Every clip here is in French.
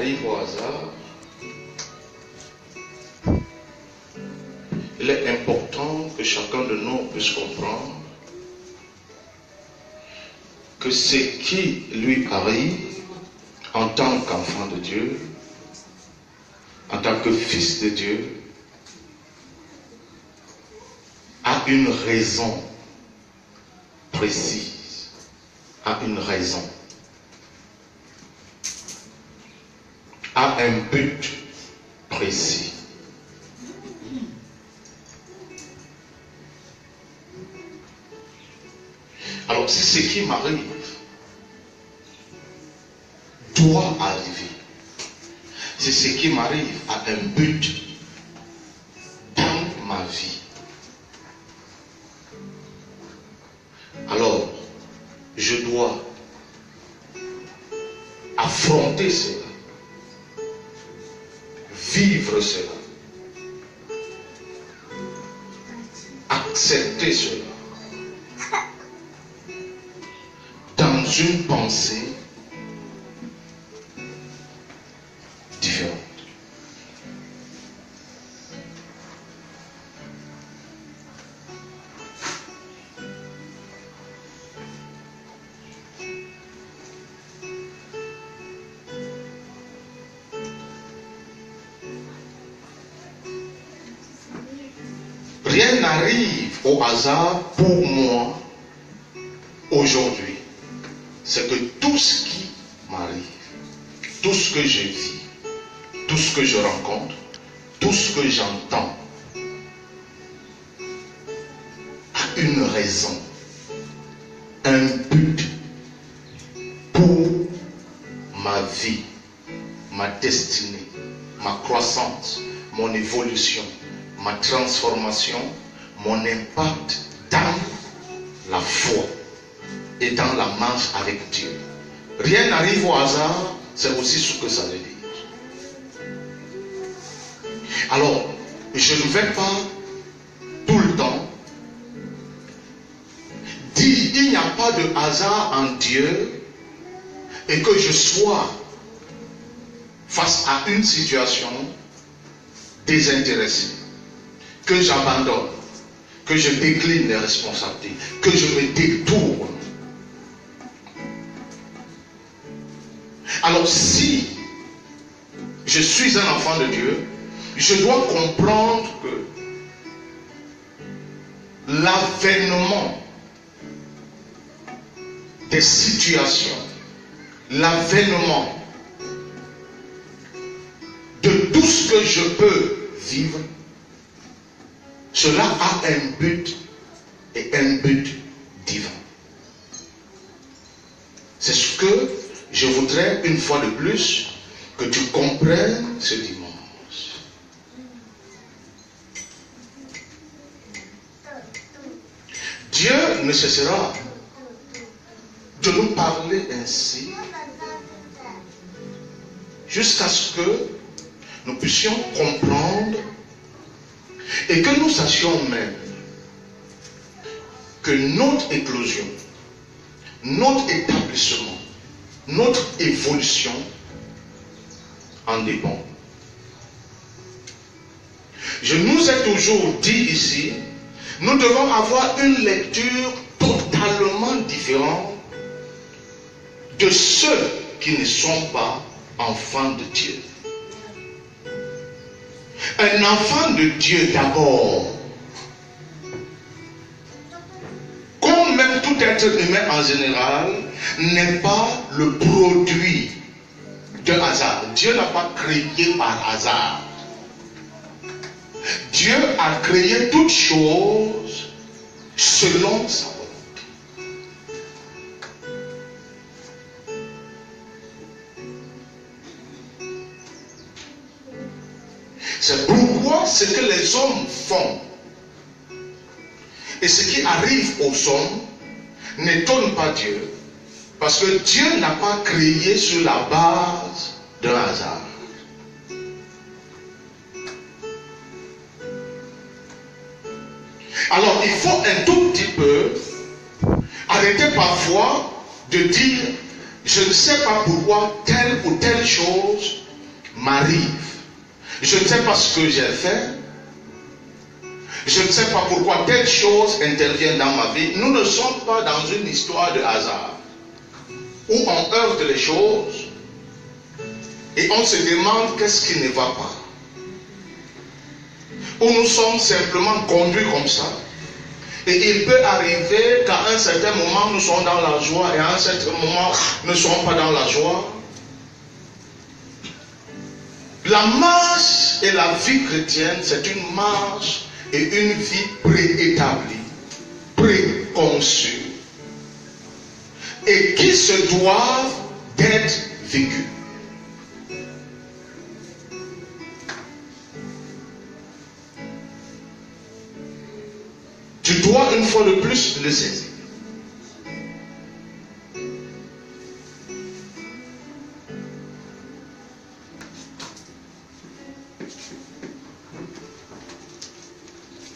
n'arrive au hasard, il est important que chacun de nous puisse comprendre que ce qui lui arrive en tant qu'enfant de Dieu, en tant que fils de Dieu, a une raison précise, a une raison, a un but précis. Alors si ce qui m'arrive doit arriver, si ce qui m'arrive a un but dans ma vie, alors je dois affronter cela, vivre cela, accepter cela dans une pensée différente. Rien n'arrive au hasard pour moi aujourd'hui. C'est que tout ce qui m'arrive, tout ce que je vis, tout ce que je rencontre, tout ce que j'entends a une raison, un but pour ma vie, ma destinée, ma croissance, mon évolution, ma transformation, mon impact dans la foi et dans la marche avec Dieu. Rien n'arrive au hasard, c'est aussi ce que ça veut dire. Alors, je ne vais pas tout le temps dire il n'y a pas de hasard en Dieu et que je sois face à une situation désintéressée, que j'abandonne, que je décline les responsabilités, que je me détourne. Alors si je suis un enfant de Dieu, je dois comprendre que l'avènement des situations, l'avènement de tout ce que je peux vivre, cela a un but et un but divin. C'est ce que je voudrais une fois de plus que tu comprennes ce dimanche. Dieu ne cessera de nous parler ainsi jusqu'à ce que nous puissions comprendre et que nous sachions même que notre éclosion, notre établissement, notre évolution en dépend. Je nous ai toujours dit ici, nous devons avoir une lecture totalement différente de ceux qui ne sont pas enfants de Dieu. Un enfant de Dieu d'abord, comme même tout être humain en général, n'est pas le produit d'un hasard. Dieu n'a pas créé par hasard. Dieu a créé toutes choses selon sa volonté. C'est pourquoi ce que les hommes font et ce qui arrive aux hommes n'étonne pas Dieu, parce que Dieu n'a pas créé sur la base d'un hasard. Alors il faut un tout petit peu arrêter parfois de dire je ne sais pas pourquoi telle ou telle chose m'arrive. Je ne sais pas ce que j'ai fait. Je ne sais pas pourquoi telle chose intervient dans ma vie. Nous ne sommes pas dans une histoire de hasard où on heurte les choses et on se demande qu'est-ce qui ne va pas. Où nous sommes simplement conduits comme ça. Et il peut arriver qu'à un certain moment nous sommes dans la joie et à un certain moment nous ne sommes pas dans la joie. La marche et la vie chrétienne, c'est une marche et une vie préétablie, préconçue, et qui se doivent d'être vécues. Tu dois une fois de plus le saisir.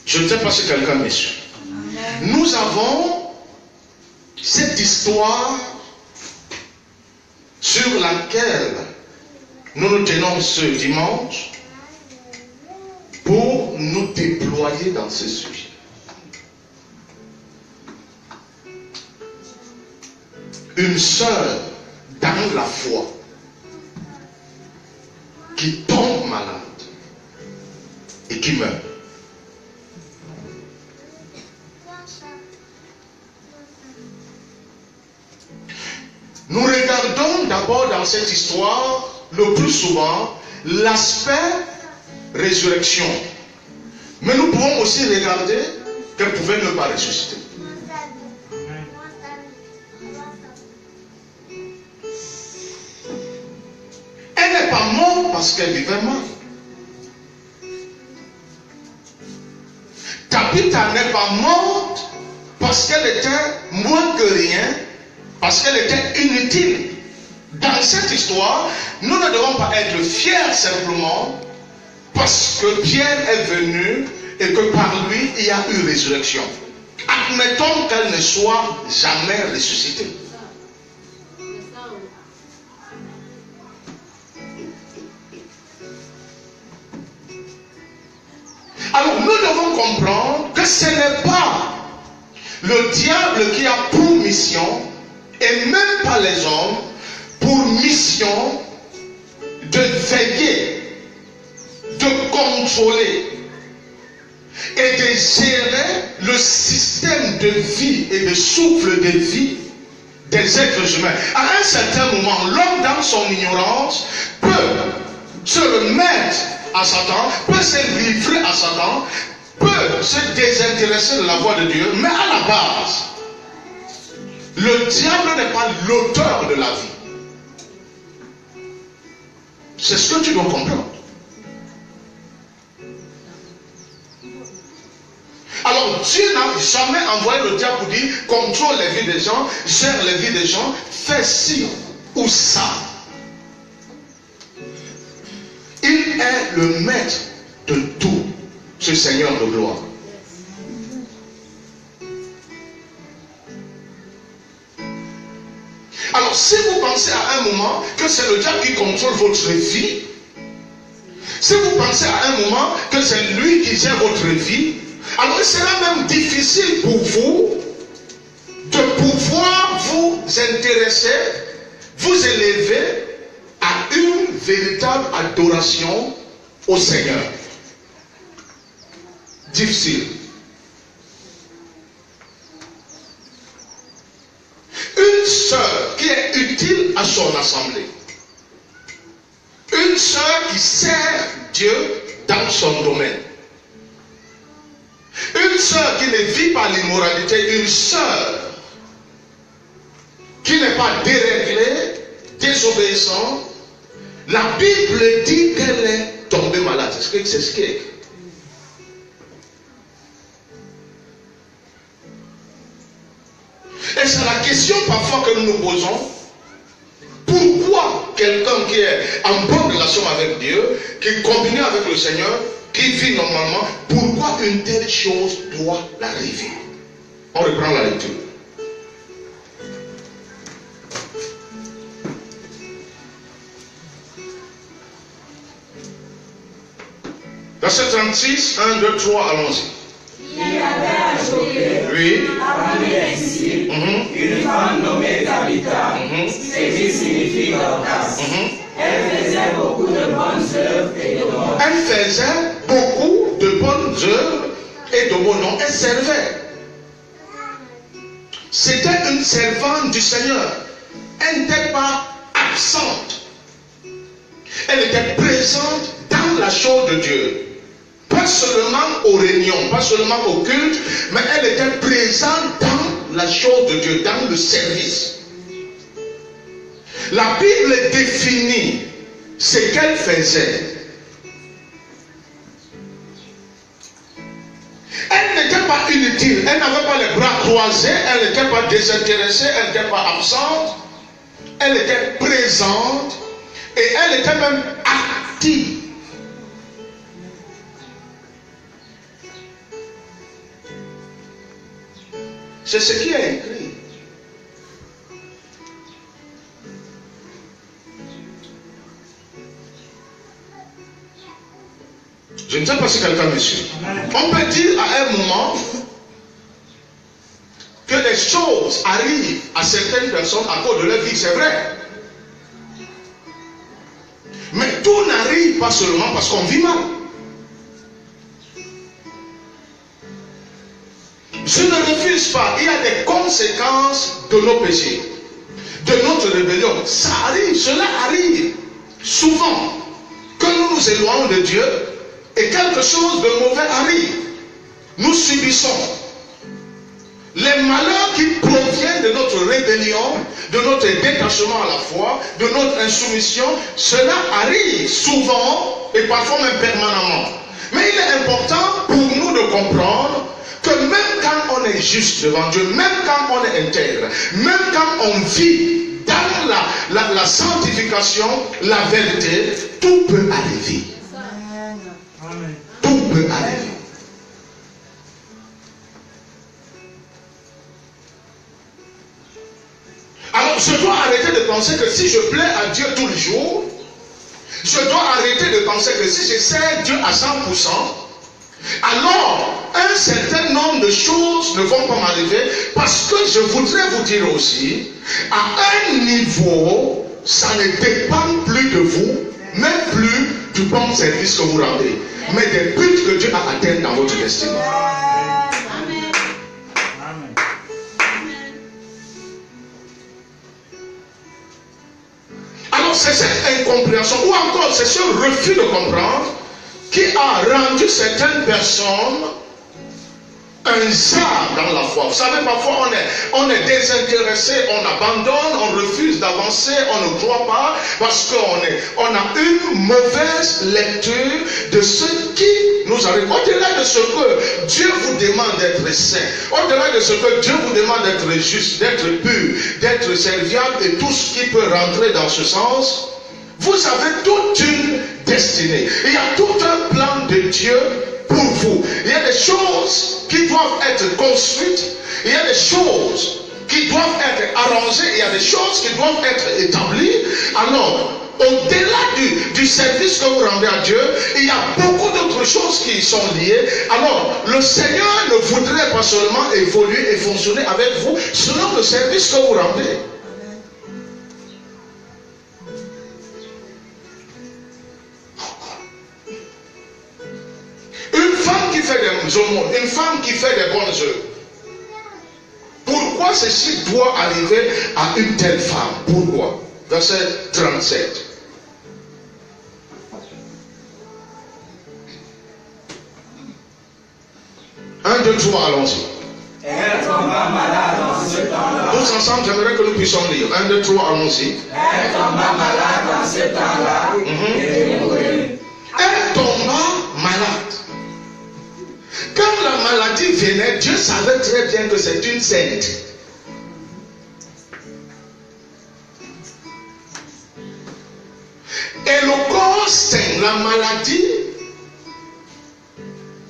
Je ne sais pas si quelqu'un me suit. Nous avons cette histoire sur laquelle nous nous tenons ce dimanche pour nous déployer dans ce sujet. Une sœur dans la foi qui tombe malade et qui meurt. Nous regardons d'abord dans cette histoire, le plus souvent, l'aspect résurrection. Mais nous pouvons aussi regarder qu'elle pouvait ne pas ressusciter. Elle n'est pas morte parce qu'elle vivait mal. Tabitha n'est pas morte parce qu'elle était moins que rien, parce qu'elle était inutile. Dans cette histoire, nous ne devons pas être fiers simplement parce que Pierre est venu et que par lui il y a eu résurrection. Admettons qu'elle ne soit jamais ressuscitée. Alors nous devons comprendre que ce n'est pas le diable qui a pour mission, et même pas les hommes, pour mission de veiller, de contrôler et de gérer le système de vie et de souffle de vie des êtres humains. À un certain moment, l'homme dans son ignorance peut se remettre à Satan, peut se livrer à Satan, peut se désintéresser de la voie de Dieu, mais à la base, le diable n'est pas l'auteur de la vie. C'est ce que tu dois comprendre. Alors Dieu n'a jamais envoyé le diable pour dire contrôle les vies des gens, gère les vies des gens, fais ci ou ça. Il est le maître de tout, ce Seigneur de gloire. Alors si vous pensez à un moment que c'est le diable qui contrôle votre vie, si vous pensez à un moment que c'est lui qui gère votre vie, alors il sera même difficile pour vous de pouvoir vous intéresser, vous élever à une véritable adoration au Seigneur. Difficile. Une sœur qui est utile à son assemblée. Une sœur qui sert Dieu dans son domaine. Une sœur qui ne vit pas l'immoralité. Une sœur qui n'est pas déréglée, désobéissante. La Bible dit qu'elle est tombée malade. C'est ce qui est. Et c'est la question parfois que nous nous posons. Pourquoi quelqu'un qui est en bonne relation avec Dieu, qui est combiné avec le Seigneur, qui vit normalement, pourquoi une telle chose doit l'arriver? On reprend la lecture. Verset 36, 1, 2, 3, allons-y. Il y avait à Joppé, Oui. parmi les disciples, une femme nommée Tabitha, ce qui signifie Dorcas. Elle faisait beaucoup de bonnes œuvres et de bons. Elle faisait beaucoup de bonnes œuvres et de bons noms. Elle servait. C'était une servante du Seigneur. Elle n'était pas absente. Elle était présente dans la chose de Dieu. Pas seulement aux réunions, pas seulement au culte, mais elle était présente dans la chose de Dieu, dans le service. La Bible définit ce qu'elle faisait. Elle n'était pas inutile, elle n'avait pas les bras croisés, elle n'était pas désintéressée, elle n'était pas absente, elle était présente et elle était même active. C'est ce qui est écrit. Je ne sais pas si quelqu'un me suit. On peut dire à un moment que les choses arrivent à certaines personnes à cause de leur vie, c'est vrai. Mais tout n'arrive pas seulement parce qu'on vit mal. Je ne refuse pas, il y a des conséquences de nos péchés, de notre rébellion. Ça arrive, cela arrive souvent que nous nous éloignons de Dieu et quelque chose de mauvais arrive. Nous subissons les malheurs qui proviennent de notre rébellion, de notre détachement à la foi, de notre insoumission. Cela arrive souvent et parfois même permanemment. Mais il est important pour nous de comprendre que même quand on est juste devant Dieu, même quand on est intègre, même quand on vit dans la sanctification, la vérité, tout peut arriver. Tout peut arriver. Alors je dois arrêter de penser que si je plais à Dieu tous les jours, je dois arrêter de penser que si je sers Dieu à 100%, alors un certain nombre de choses ne vont pas m'arriver, parce que je voudrais vous dire aussi, à un niveau, ça ne dépend plus de vous, même plus du bon service que vous rendez, mais des buts que Dieu a atteints dans votre destinée. Amen. Amen. Alors c'est cette incompréhension, ou encore c'est ce refus de comprendre, qui a rendu certaines personnes un zard dans la foi. Vous savez, parfois on est désintéressé, on abandonne, on refuse d'avancer, on ne croit pas, parce qu'on a une mauvaise lecture de ce qui nous arrive. Au-delà de ce que Dieu vous demande d'être saint, au-delà de ce que Dieu vous demande d'être juste, d'être pur, d'être serviable et tout ce qui peut rentrer dans ce sens, vous avez toute une destinée. Il y a tout un plan de Dieu pour vous. Il y a des choses qui doivent être construites. Il y a des choses qui doivent être arrangées. Il y a des choses qui doivent être établies. Alors, au-delà du service que vous rendez à Dieu, il y a beaucoup d'autres choses qui y sont liées. Alors, le Seigneur ne voudrait pas seulement évoluer et fonctionner avec vous selon le service que vous rendez. Une femme qui fait des aumônes, une femme qui fait des bonnes œuvres. Pourquoi ceci doit arriver à une telle femme? Pourquoi? Verset 37. Un, deux, trois, allons-y. Elle tomba malade en ce temps-là. Tous ensemble, j'aimerais que nous puissions lire. Un, deux, trois, allons-y. Elle tomba malade en ce temps-là. Et mourut. Elle tomba malade. Quand la maladie venait, Dieu savait très bien que c'est une sainte. Et le corps saint, la maladie,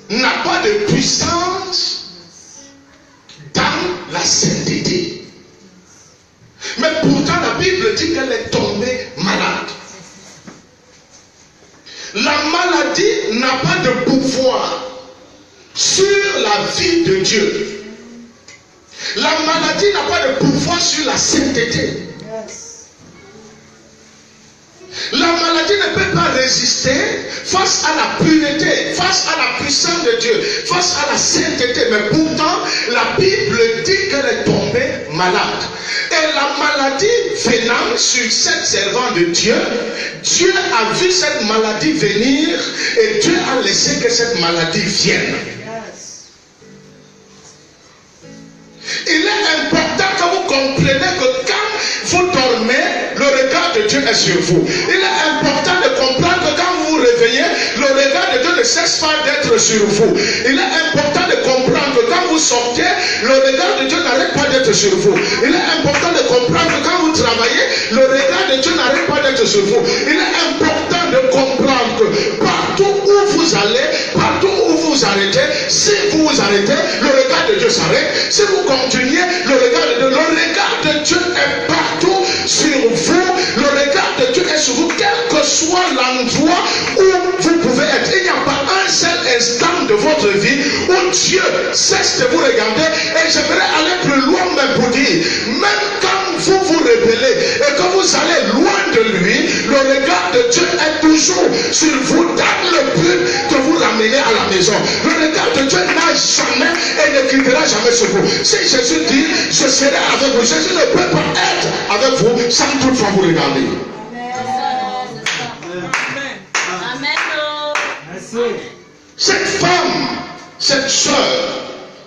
n'a pas de puissance dans la sainteté. Mais pourtant, la Bible dit qu'elle est tombée malade. La maladie n'a pas de pouvoir sur la vie de Dieu. La maladie n'a pas de pouvoir sur la sainteté. La maladie ne peut pas résister face à la pureté, face à la puissance de Dieu, face à la sainteté. Mais pourtant, la Bible dit qu'elle est tombée malade. Et la maladie venant sur cette servante de Dieu, Dieu a vu cette maladie venir et Dieu a laissé que cette maladie vienne. Il est important que vous compreniez que quand vous dormez, le regard de Dieu est sur vous. Il est important de comprendre que quand vous vous réveillez, le regard de Dieu ne cesse pas d'être sur vous. Il est important de comprendre que quand vous sortez, le regard de Dieu n'arrête pas d'être sur vous. Il est important de comprendre que quand vous travaillez, le regard de Dieu n'arrête pas d'être sur vous. Il est important de comprendre que partout où vous allez, partout où vous arrêtez, si vous vous arrêtez, le regard de Dieu s'arrête. Si vous continuez, le regard de Dieu est partout sur vous. Le regard de Dieu est sur vous, quel que soit l'endroit où vous pouvez être. Il n'y a pas un seul instant de votre vie où Dieu cesse de vous regarder. Et j'aimerais aller plus loin même pour dire, même quand vous vous rebellez et que vous allez loin de lui, le regard de Dieu est toujours sur vous dans le but de vous ramener à la maison. Le regard de Dieu n'a jamais et ne quittera jamais sur vous. Si Jésus dit, je serai avec vous, Jésus ne peut pas être avec vous sans toutefois vous regarder. Cette femme, cette soeur,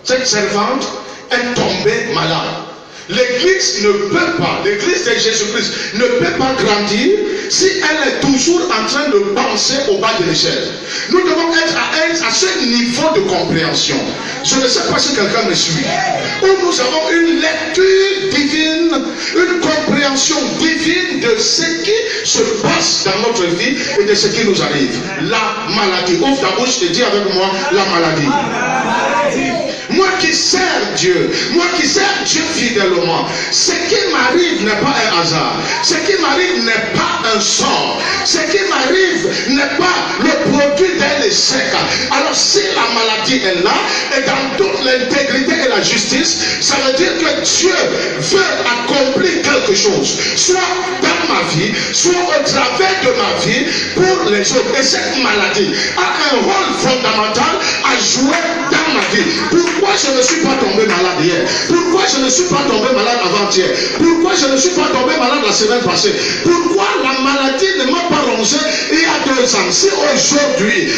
cette servante est tombée malade. L'église ne peut pas, l'église de Jésus-Christ ne peut pas grandir si elle est toujours en train de penser au bas de l'échelle. Nous devons être à ce niveau de compréhension. Je ne sais pas si quelqu'un me suit. Où nous avons une lecture divine, une compréhension divine de ce qui se passe dans notre vie et de ce qui nous arrive. La maladie. Ouvre ta bouche et dis avec moi la maladie. Moi qui sers Dieu, moi qui sers Dieu fidèlement, ce qui m'arrive n'est pas un hasard. Ce qui m'arrive n'est pas un sort. Ce qui m'arrive n'est pas le produit d'un échec. Alors si la maladie est là, et dans toute l'intégrité et la justice, ça veut dire que Dieu veut accomplir quelque chose, soit dans ma vie, soit au travers de ma vie, pour les autres. Et cette maladie a un rôle fondamental à jouer dans ma vie. Pourquoi je ne suis pas tombé malade hier? Pourquoi je ne suis pas tombé malade avant-hier? Pourquoi je ne suis pas tombé malade la semaine passée? Pourquoi la maladie ne m'a pas rongé il y a 2 ans? Si aujourd'hui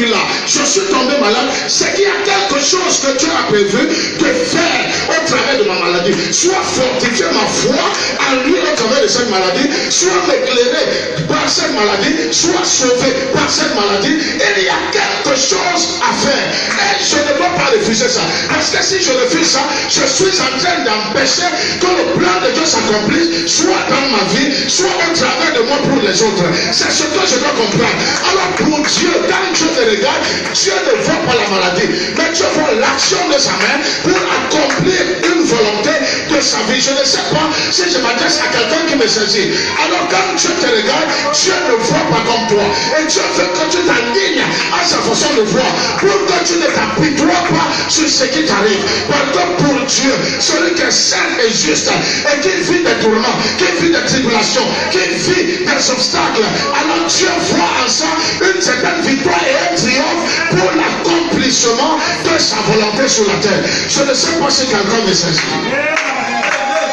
là, je suis tombé malade, c'est qu'il y a quelque chose que Dieu a prévu de faire au travers de ma maladie. Soit fortifier ma foi en lui au travers de cette maladie, soit m'éclairer par cette maladie, soit sauver par cette maladie. Il y a quelque chose à faire. Et je ne peux pas refuser ça. Parce que si je refuse ça, je suis en train d'empêcher que le plan de Dieu s'accomplisse, soit dans ma vie, soit au travers de moi pour les autres. C'est ce que je dois comprendre. Alors pour Dieu, quand Dieu te regarde, Dieu ne voit pas la maladie, mais Dieu voit l'action de sa main pour accomplir une volonté de sa vie. Je ne sais pas si je m'adresse à quelqu'un qui me saisit. Alors quand Dieu te regarde, Dieu ne voit pas comme toi. Et Dieu veut que tu t'alignes à sa façon de voir, pour que tu ne t'apitoies pas sur ce qui t'arrive. Parce que pour Dieu, celui qui est saint et juste et qui vit des tourments, qui vit des tribulations, qui vit des obstacles, alors Dieu voit en ça une certaine victoire et un triomphe pour l'accomplissement de sa volonté sur la terre. Je ne sais pas si quelqu'un me saisit.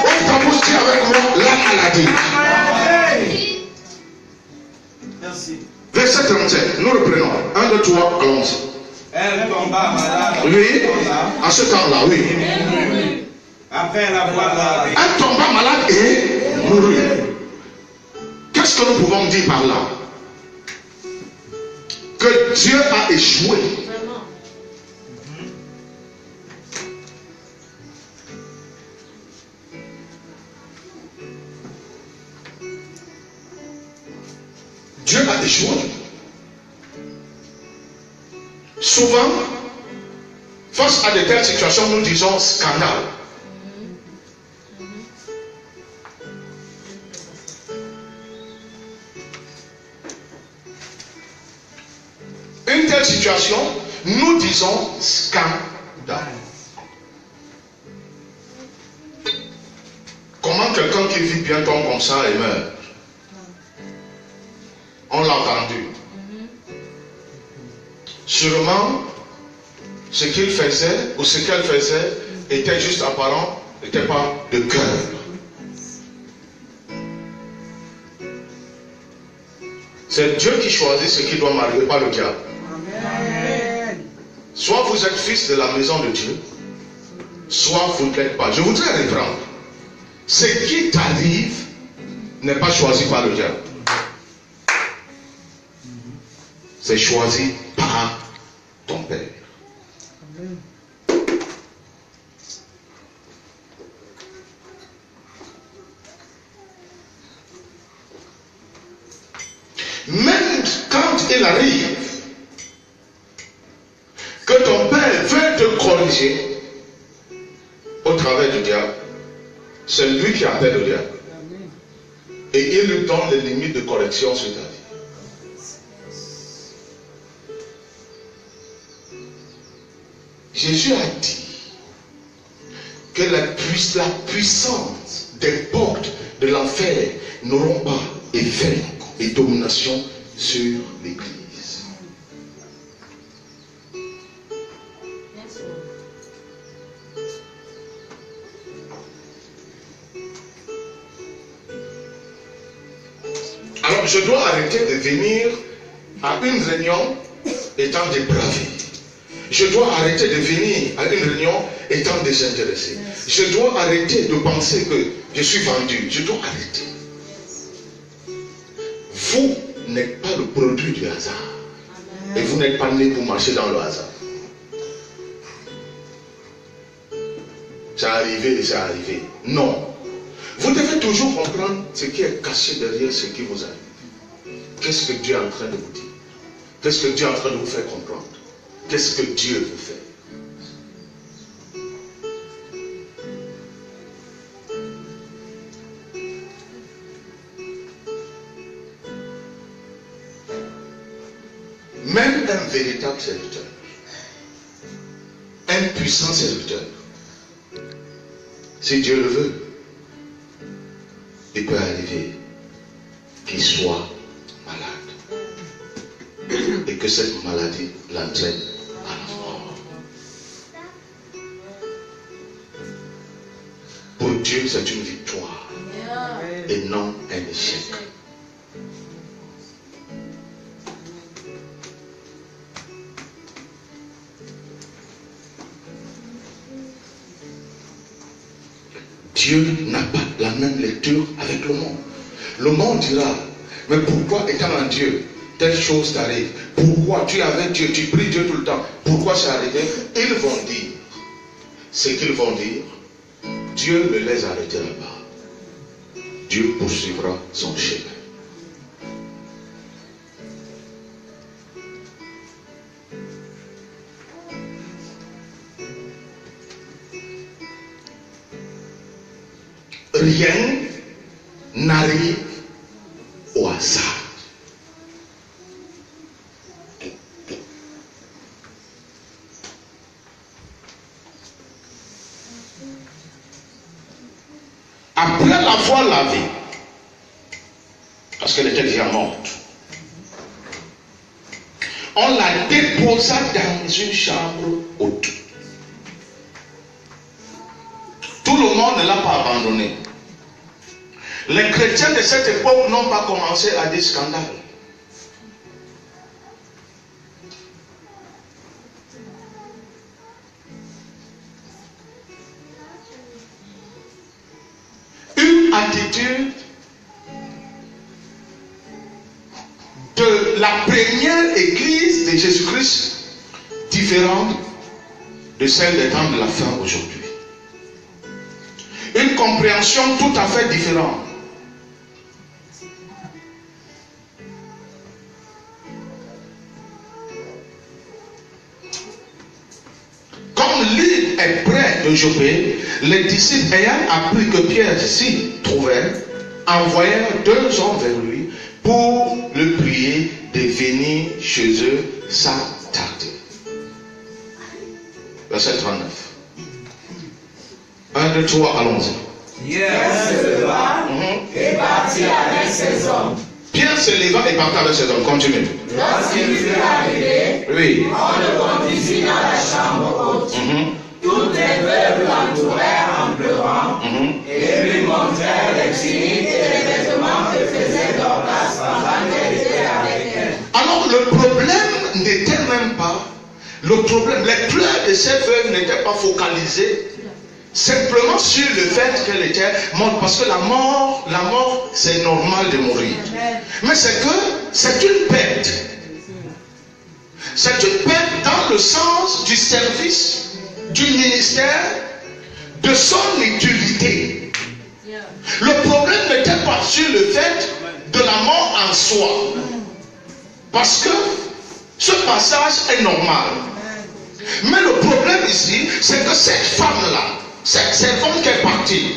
On va vous dire avec moi la maladie. Merci. Verset 37, nous reprenons. 1, 2, 3, allons-y. Elle tomba malade. Oui, à ce temps-là, oui. Après l'avoir lavé. Elle tomba malade et mourut. Qu'est-ce que nous pouvons dire par là? Que Dieu a échoué. Dieu a échoué. Souvent, face à de telles situations, nous disons scandale. situation, nous disons scandale. Comment quelqu'un qui vit bien tombe comme ça et meurt? On l'a entendu. Sûrement, ce qu'il faisait ou ce qu'elle faisait était juste apparent, n'était pas de cœur. C'est Dieu qui choisit ce qui doit m'arriver, pas le diable. Amen. Soit vous êtes fils de la maison de Dieu, soit vous ne l'êtes pas. Je voudrais reprendre. Ce qui t'arrive n'est pas choisi par le diable. C'est choisi par ton Père. Amen. Même quand il arrive que ton Père veut te corriger au travers du diable, c'est lui qui appelle le diable. Et il lui donne les limites de correction sur ta vie. Jésus a dit que la puissance des portes de l'enfer n'auront pas effet et domination sur l'Église. Alors je dois arrêter de venir à une réunion étant dépravé. Je dois arrêter de venir à une réunion étant désintéressé. Je dois arrêter de penser que je suis vendu. Je dois arrêter. Vous n'êtes pas le produit du hasard. Et vous n'êtes pas né pour marcher dans le hasard. C'est arrivé et c'est arrivé. Non. Vous devez toujours comprendre ce qui est caché derrière ce qui vous arrive. Qu'est-ce que Dieu est en train de vous dire? Qu'est-ce que Dieu est en train de vous faire comprendre? Qu'est-ce que Dieu veut faire? Même un véritable serviteur, un puissant serviteur, si Dieu le veut, il peut arriver qu'il soit malade et que cette maladie l'entraîne à la mort. Pour Dieu, c'est une victoire et non un échec. Dieu n'a pas la même lecture avec le monde. Le monde dira, mais pourquoi étant en Dieu, telle chose t'arrive? Pourquoi tu es avec Dieu, tu pries Dieu tout le temps? Pourquoi c'est arrivé? Ils vont dire ce qu'ils vont dire. Dieu ne les arrêtera pas. Dieu poursuivra son chemin. Rien n'arrive au hasard. Après l'avoir lavée, parce qu'elle était déjà morte, on la déposa dans une chambre haute. Tout le monde ne l'a pas abandonnée. Les chrétiens de cette époque n'ont pas commencé à des scandales. Une attitude de la première église de Jésus-Christ différente de celle des temps de la fin aujourd'hui. Une compréhension tout à fait différente. L'île est près de Joppé, les disciples ayant appris que Pierre s'y trouvait, envoyèrent 2 hommes vers lui pour le prier de venir chez eux sans tarder. verset 39. 1, 2, 3, allons-y. Pierre se leva et partit avec ses hommes. Pierre se leva et partit avec ses hommes. Continue. Lorsqu'il fut arrivé, Oui. on le conduisit dans la chambre haute. Toutes les veuves l'entourèrent en pleurant et lui montrèrent les tuniques et les vêtements que faisait Dorcas pendant qu'elle était avec elle. Alors le problème n'était même pas, le problème, les pleurs de cette veuve n'étaient pas focalisés simplement sur le fait qu'elle était morte, parce que la mort, c'est normal de mourir. Mais c'est que c'est une perte. C'est une perte dans le sens du service, du ministère, de son utilité. Le problème n'était pas sur le fait de la mort en soi, parce que ce passage est normal. Mais le problème ici, c'est que cette femme-là, cette femme qui est partie,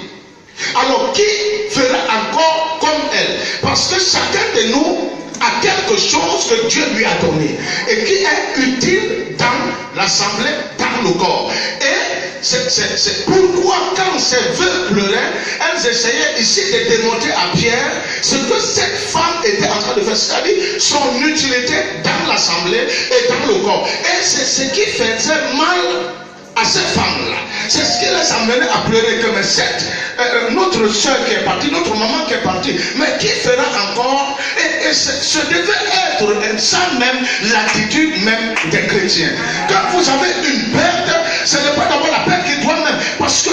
alors qui fera encore comme elle? Parce que chacun de nous a quelque chose que Dieu lui a donné et qui est utile dans l'assemblée, dans le corps. Et c'est pourquoi quand ces veuves pleuraient, elles essayaient ici de démontrer à Pierre ce que cette femme était en train de faire, c'est-à-dire son utilité dans l'assemblée et dans le corps. Et c'est ce qui faisait mal à cette femme-là. C'est ce qui les amenait à pleurer, que notre soeur qui est partie, notre maman qui est partie, mais qui fera encore? Et ce devait être ça même l'attitude même des chrétiens. Quand vous avez une perte, ce n'est pas d'abord la perte qui doit même, parce que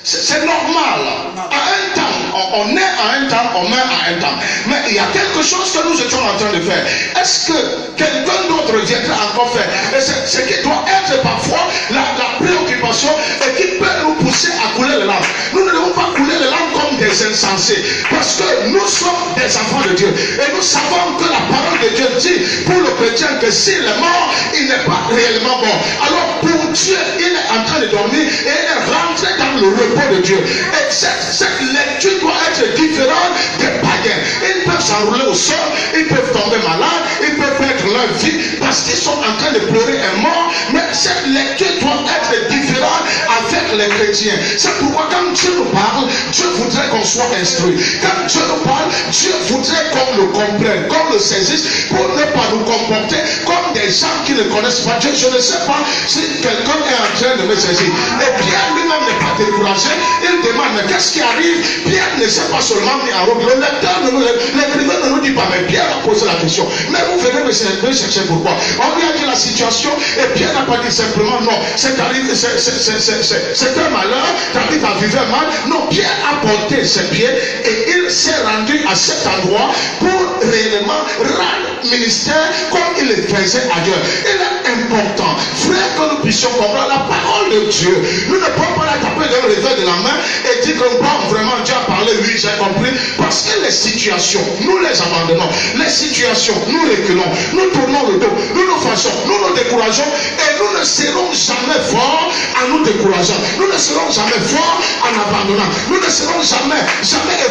c'est normal. À un temps, on naît à un temps, on meurt à un temps. Mais il y a quelque chose que nous étions en train de faire. Est-ce que quelqu'un d'autre viendra encore faire? Et ce qui doit être parfois la préoccupation et qui peut nous pousser à couler les larmes. Nous ne devons pas couler les larmes comme des insensés, parce que nous sommes des enfants de Dieu. Et nous savons que la parole de Dieu dit pour le chrétien que s'il est mort, il n'est pas réellement mort. Alors pour Dieu, il est en train de dormir et il est rentré dans le repos de Dieu. Et cette lecture doit être différente des païens. Ils peuvent s'enrouler au sol, ils peuvent tomber malades, ils peuvent perdre leur vie parce qu'ils sont en train de pleurer un mort. Mais cette lecture doit être différente avec les chrétiens. C'est pourquoi quand Dieu nous parle, Dieu voudrait qu'on soit instruit. Quand Dieu nous parle, Dieu voudrait qu'on le comprenne, qu'on le saisisse, pour ne pas nous comporter comme des gens qui ne connaissent pas Dieu. Je ne sais pas si quelqu'un est en train de me saisir. Et Pierre lui-même n'est pas découragé. Il demande, mais qu'est-ce qui arrive? Pierre ne s'est pas seulement mis en route. Le lecteur, l'écrivain ne nous dit pas, mais Pierre a posé la question. Mais vous venez me chercher pourquoi? On lui a dit la situation et Pierre n'a pas dit simplement non. C'est un malheur, David a vécu un mal. Non, Pierre a porté ses pieds et il s'est rendu à cet endroit pour réellement rendre ministère comme il le faisait ailleurs. Il est important, frère, que nous puissions comprendre la parole de Dieu. Nous ne pouvons pas la taper dans le revers de la main et dire que vraiment Dieu a parlé, oui, j'ai compris. Parce que les situations, nous les abandonnons. Les situations, nous reculons. Nous tournons le dos. Nous nous fâchons. Nous nous décourageons. Et nous ne serons jamais forts en nous décourageant. Nous ne serons jamais forts en abandonnant. Nous ne serons jamais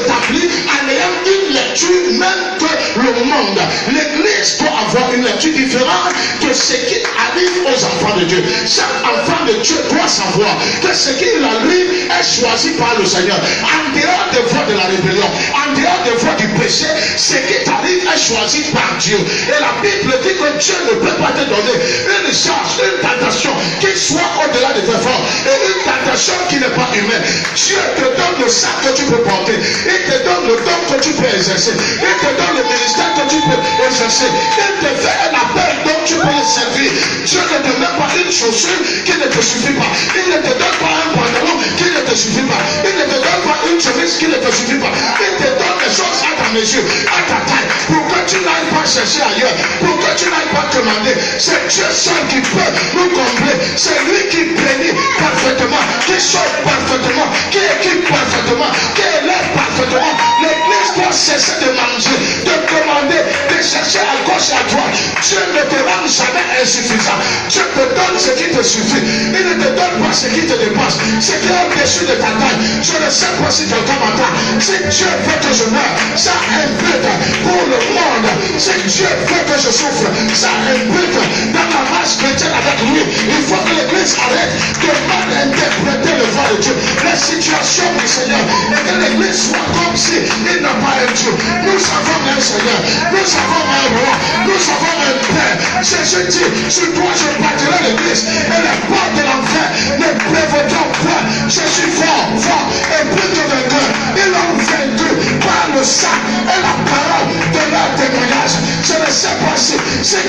établis en ayant une lecture même que le monde. L'église doit avoir une lecture différente de ce qui arrive aux enfants de Dieu. Chaque enfant de Dieu doit savoir que ce qui lui arrive est choisi par le Seigneur. En dehors des voies de la rébellion, en dehors des voies du péché, ce qui t'arrive est choisi par Dieu. Et la Bible dit que Dieu ne peut pas te donner une charge, une tentation qui soit au-delà de tes forces et une tentation qui n'est pas humaine. Dieu te donne le sac que tu peux porter. Il te donne le don que tu peux exercer. Il te donne le ministère que tu peux exercer. Il te fait un appel dont tu peux le servir. Dieu ne te donne pas une chaussure qui ne te suffit pas. Il ne te donne pas un pantalon qui ne te suffit pas. Il ne te donne pas une chemise qui ne te suffit pas. Il te donne des choses à ta mesure, à ta taille, pour que tu n'ailles pas chercher ailleurs, pour que tu n'ailles pas demander. C'est Dieu seul qui peut nous combler. C'est lui qui bénit parfaitement, qui sauve parfaitement, qui équipe parfaitement, qui élève parfaitement. L'église doit cesser de manger, de demander, de chercher à gauche et à droite. Dieu ne te rend jamais insuffisant. Dieu te donne ce qui te suffit. Il ne te donne pas ce qui te dépasse, ce qui est au-dessus de ta taille. Je ne sais pas si quelqu'un m'entend. Si Dieu veut que je meure, ça impute pour le monde. Si Dieu veut que que je souffre. Ça implique dans la marche chrétienne avec lui. Il faut que l'église arrête de mal interpréter le voix de Dieu, les situations du Seigneur, et que l'église soit comme si il n'a pas un Dieu. Nous avons un Seigneur, nous avons un roi, nous avons un Père. Jésus dit, sur toi je bâtirai l'église et les portes de l'enfer ne prévaudront point. Je suis fort, fort et plus que vainqueur. Ils l'ont vaincu par le sang et la parole de leur témoignage. Je ne sais pas si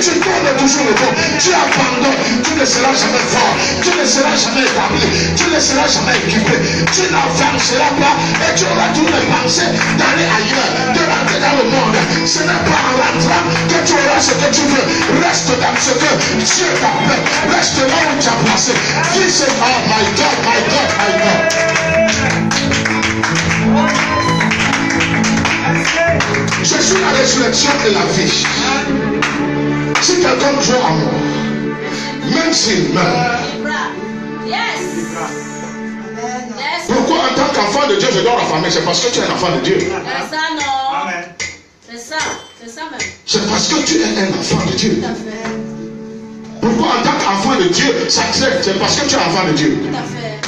tu tournes toujours le dos, tu abandonnes, tu ne seras jamais fort, tu ne seras jamais établi, tu ne seras jamais équipé, tu n'avanceras pas et tu auras toutes les pensées d'aller ailleurs, de rentrer dans le monde. Ce n'est pas en rentrant que tu auras ce que tu veux. Reste dans ce que Dieu t'appelle. Reste là où tu as placé. Vis et oh my God, my God, my God. Je suis la résurrection et la vie. Si quelqu'un croit en moi, même s'il meurt, pourquoi en tant qu'enfant de Dieu je dois raffamer? C'est parce que tu es un enfant de Dieu. C'est ça, non? C'est ça même. C'est parce que tu es un enfant de Dieu. Tout à fait. Pourquoi en tant qu'enfant de Dieu ça traite? C'est parce que tu es un enfant de Dieu. Tout à fait.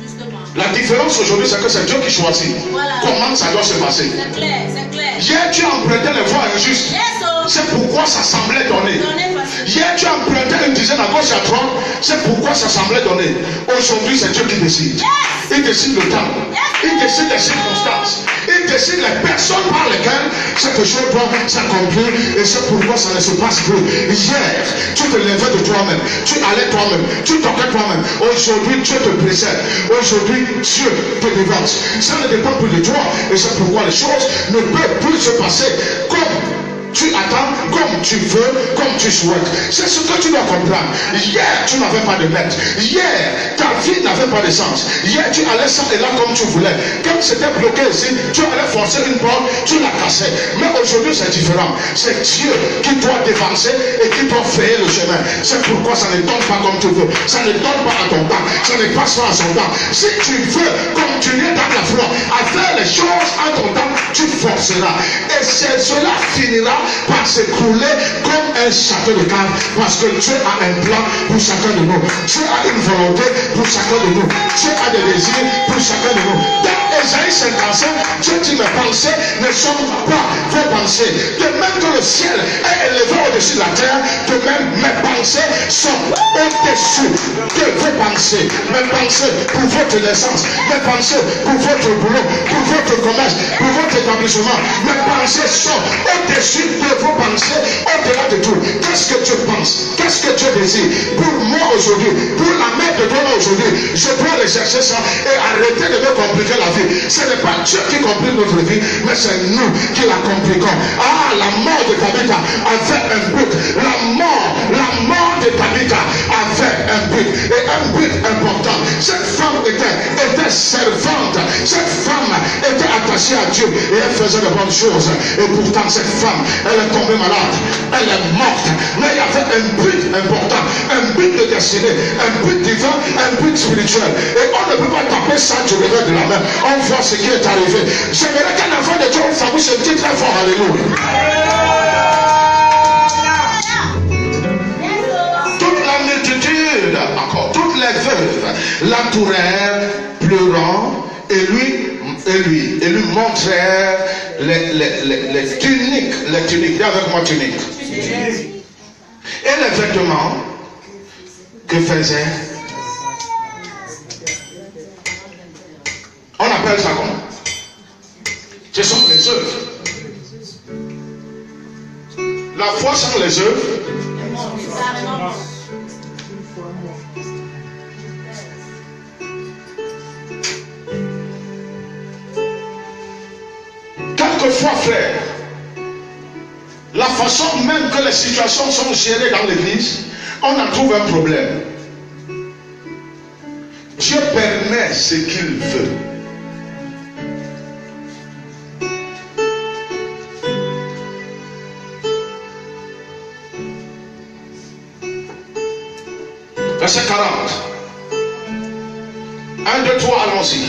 Justement. La différence aujourd'hui, c'est que c'est Dieu qui choisit. Voilà. Comment ça doit se passer. C'est clair, c'est clair. Hier, tu empruntais les voies injustes. Yes, oh. C'est pourquoi ça semblait donner. Hier, tu empruntais une dizaine à gauche et à droite. C'est pourquoi ça semblait donner. Aujourd'hui, c'est Dieu qui décide. Il décide le temps. Il décide les circonstances. Il décide les personnes par lesquelles cette chose doit s'accomplir. Et c'est pourquoi ça ne se passe plus. Hier, tu te levais de toi-même. Tu allais toi-même. Tu toquais toi-même. Aujourd'hui, Dieu te précède. Aujourd'hui, Dieu te dévance. Ça ne dépend plus de toi. Et c'est pourquoi les choses ne peuvent plus se passer comme tu attends, comme tu veux, comme tu souhaites. C'est ce que tu dois comprendre. Hier, tu n'avais pas de maître. Hier, ta vie n'avait pas de sens. Hier, tu allais ça et là comme tu voulais. Quand c'était bloqué ici, tu allais forcer une porte, tu la cassais. Mais aujourd'hui, c'est différent. C'est Dieu qui doit dévancer et qui doit frayer le chemin. C'est pourquoi ça ne tombe pas comme tu veux. Ça ne tombe pas à ton temps. Ça ne passe pas à son temps. Si tu veux continuer dans la foi, à faire les choses à ton temps, tu forceras. Et cela finira par s'écrouler comme un château de cartes, parce que Dieu a un plan pour chacun de nous. Dieu a une volonté pour chacun de nous. Dieu a des désirs pour chacun de nous. Dans Ésaïe 55, Dieu dit mes pensées ne sont pas vos pensées. De même que le ciel est élevé au-dessus de la terre, de même mes pensées sont au-dessus de vos pensées. Mes pensées pour votre naissance, mes pensées pour votre boulot, pour votre commerce, pour votre établissement. Mes pensées sont au-dessus de vos pensées, au-delà de tout. Qu'est-ce que Dieu pense? Qu'est-ce que Dieu désire pour moi aujourd'hui, pour la mère de toi aujourd'hui? Je dois rechercher ça et arrêter de me compliquer la vie. Ce n'est pas Dieu qui complique notre vie, mais c'est nous qui la compliquons. Ah, la mort de Tabitha avait un but. La mort de Tabitha avait un but, et un but important. Cette femme était servante. Cette femme était attachée à Dieu et elle faisait de bonnes choses. Et pourtant cette femme, elle est tombée malade, elle est morte, mais il y avait un but important, un but de destinée, un but divin, un but spirituel. Et on ne peut pas taper ça du revers de la main. On voit ce qui est arrivé. J'aimerais qu'un enfant de Dieu s'avoue ce petit très fort. Alléluia. Toute la multitude, encore toutes les veuves l'entourèrent pleurant et lui montrèrent les tuniques. Dis avec moi tuniques. Et les vêtements que faisait. On appelle ça comment? Ce sont les œuvres. La foi sans les œuvres. Quelquefois, frère, la façon même que les situations sont gérées dans l'église, on en trouve un problème. Dieu permet ce qu'il veut. Verset 40. 1, 2, 3, allons-y.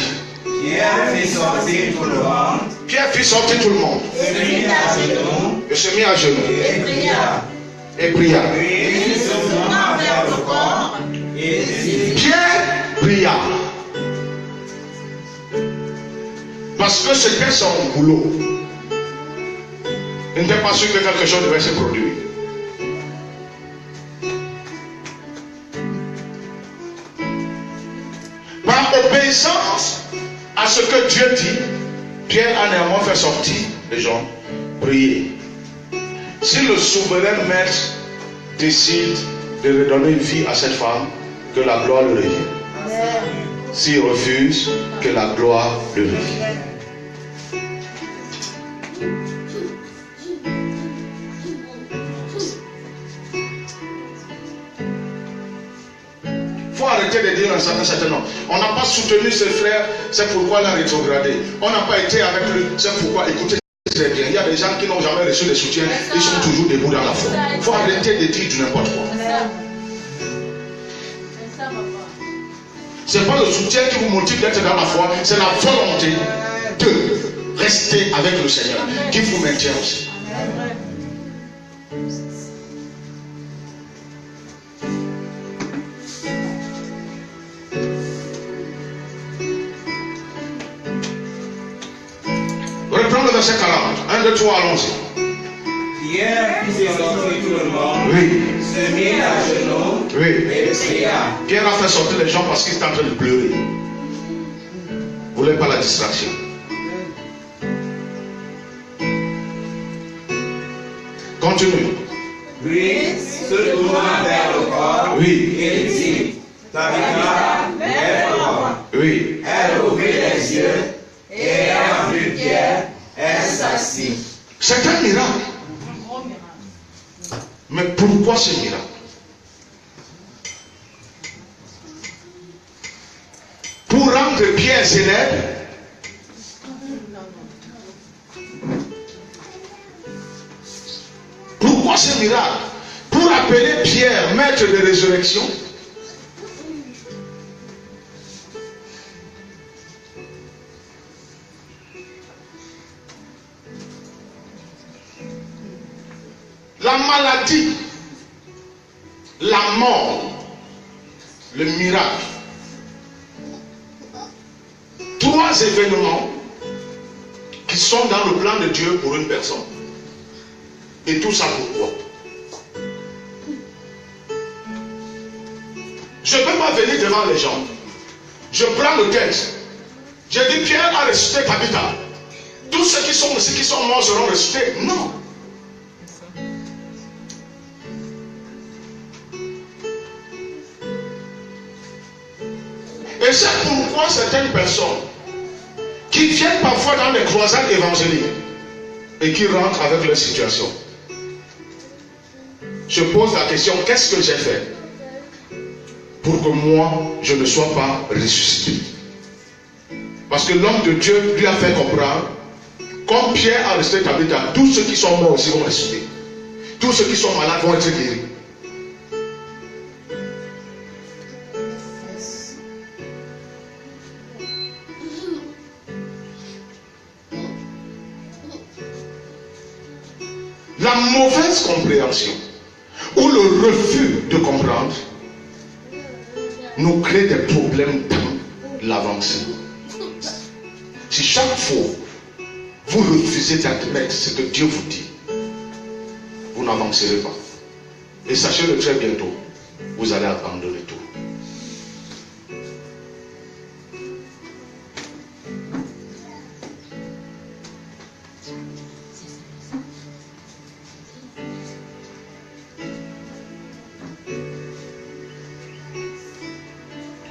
Pierre fit sortir tout le monde. Pierre fit sortir tout le monde. Et mit à genoux Il se mit à genoux. et pria. Et pria. Puis se tourna vers le corps et dit, Pierre pria. Parce que c'était son boulot. Il n'était pas sûr que quelque chose devait se produire. Par obéissance à ce que Dieu dit, Pierre a néanmoins fait sortir les gens prier. Si le souverain maître décide de redonner une vie à cette femme, que la gloire lui revienne. S'il refuse, que la gloire lui revienne. Il faut arrêter de dire un certain nombre. On n'a pas soutenu ses frères, c'est pourquoi il a rétrogradé. On n'a pas été avec lui, c'est pourquoi, écoutez très bien, il y a des gens qui n'ont jamais reçu de soutien, ils sont toujours debout dans la foi. Il faut arrêter de dire du n'importe quoi. Ce n'est pas le soutien qui vous motive d'être dans la foi, c'est la volonté de rester avec le Seigneur qui vous maintient aussi. Reprends le verset 40. 1, 2, 3, allons-y. Pierre fit sortir tout le monde, Oui. se mit à genoux Oui. et pria. Pierre a fait sortir les gens parce qu'il était en train de pleurer. Vous voulez pas la distraction. Continue. Puis se tourna vers le corps Oui. et dit, Tabitha, lève-toi. Oui. Elle ouvrit les yeux et ayant vu Pierre, elle s'assit. C'est un miracle. Mais pourquoi ce miracle? Pour rendre Pierre célèbre? Pourquoi ce miracle? Pour appeler Pierre maître de résurrection? La maladie, la mort, le miracle. Trois événements qui sont dans le plan de Dieu pour une personne. Et tout ça pourquoi? Je ne peux pas venir devant les gens. Je prends le texte. Je dis Pierre a ressuscité Tabitha. Tous ceux qui sont ici, qui sont morts seront ressuscités. Non. Et c'est pourquoi certaines personnes qui viennent parfois dans des croisades évangéliques et qui rentrent avec leur situation se posent la question, qu'est-ce que j'ai fait pour que moi je ne sois pas ressuscité? Parce que l'homme de Dieu lui a fait comprendre, comme Pierre a resté Tabitha, tous ceux qui sont morts aussi vont ressusciter. Tous ceux qui sont malades vont être guéris. La mauvaise compréhension ou le refus de comprendre nous crée des problèmes dans l'avancée. Si chaque fois vous refusez d'admettre ce que Dieu vous dit, vous n'avancerez pas. Et sachez-le très bientôt, vous allez abandonner tout.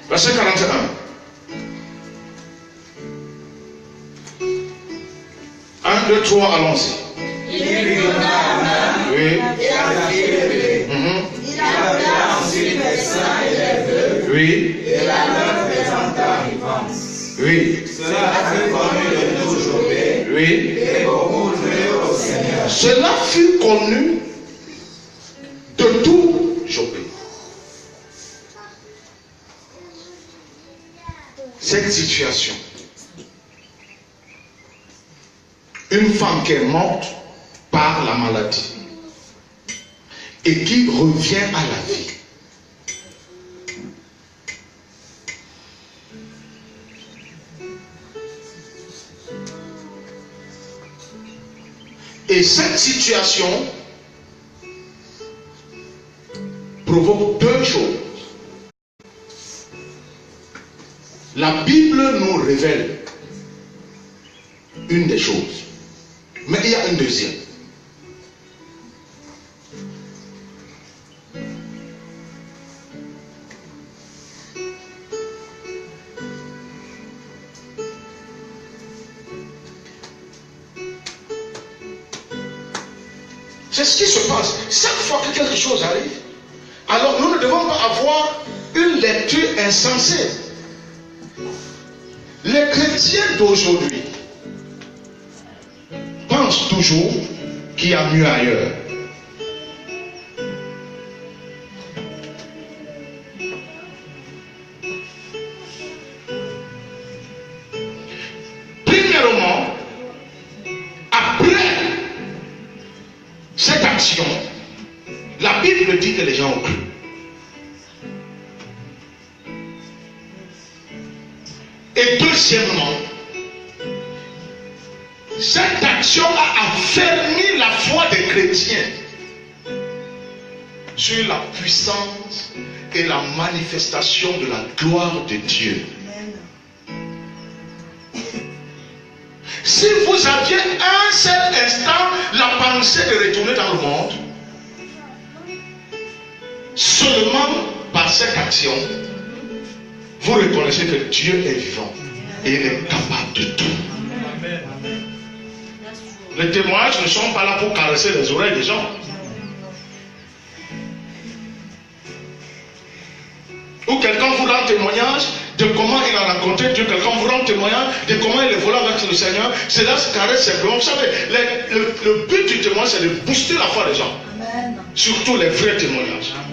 Verset 41. Un, deux, trois, allons-y. Il lui donna la main Oui. et la fit lever. Il appela ensuite les saints et les veuves Oui. et la leur présenta vivante. Oui. Cela fut connu de tout Jobé Oui. et beaucoup crurent au Seigneur. Cela fut connu de tout Jopé. Cette situation, une femme qui est morte par la maladie et qui revient à la vie. Et cette situation provoque deux choses. La Bible nous révèle une des choses, mais il y a une deuxième. C'est ce qui se passe. Chaque fois que quelque chose arrive, alors nous ne devons pas avoir une lecture insensée. Les chrétiens d'aujourd'hui pensent toujours qu'il y a mieux ailleurs. Premièrement, après cette action, la Bible dit que les gens ont cru. Et deuxièmement, cette action a affermi la foi des chrétiens sur la puissance et la manifestation de la gloire de Dieu. Si vous aviez un seul instant la pensée de retourner dans le monde, seulement par cette action, vous reconnaissez que Dieu est vivant et il est capable de tout. Les témoignages ne sont pas là pour caresser les oreilles des gens. Ou quelqu'un vous rend témoignage de comment il a rencontré Dieu, quelqu'un vous rend témoignage de comment il est volé avec le Seigneur. Cela se caresse simplement. Vous savez, le but du témoignage, c'est de booster la foi des gens. Amen. Surtout les vrais témoignages. Amen.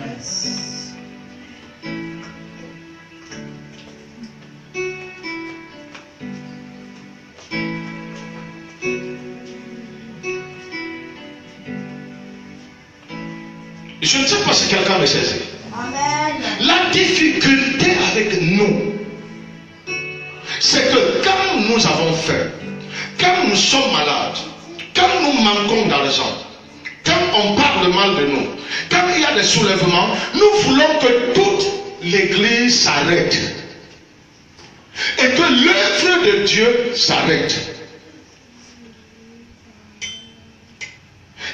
Je ne sais pas si quelqu'un me saisit. Amen. La difficulté avec nous, c'est que quand nous avons faim, quand nous sommes malades, quand nous manquons d'argent, quand on parle mal de nous, quand il y a des soulèvements, nous voulons que toute l'église s'arrête et que l'œuvre de Dieu s'arrête.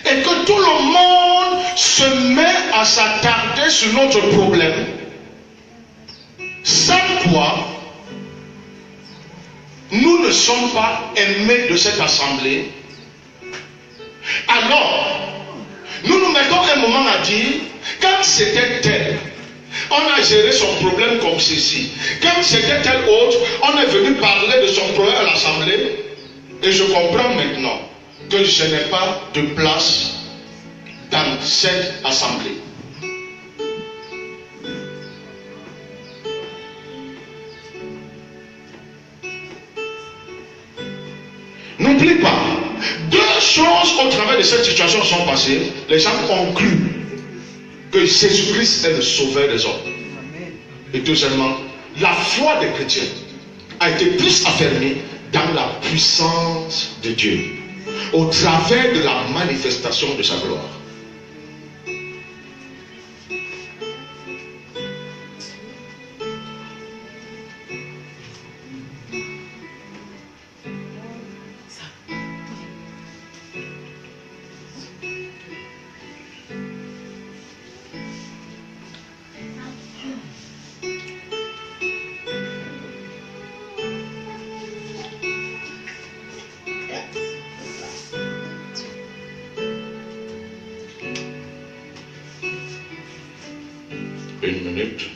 Et que tout le monde se met à s'attarder sur notre problème, sans quoi nous ne sommes pas aimés de cette assemblée. Alors, nous nous mettons un moment à dire, quand c'était tel, on a géré son problème comme ceci. Quand c'était tel autre, on est venu parler de son problème à l'assemblée. Et je comprends maintenant que je n'ai pas de place dans cette assemblée. N'oublie pas, deux choses au travers de cette situation sont passées. Les gens ont cru que Jésus-Christ est le sauveur des hommes. Et deuxièmement, la foi des chrétiens a été plus affermie dans la puissance de Dieu, au travers de la manifestation de sa gloire. Une minute.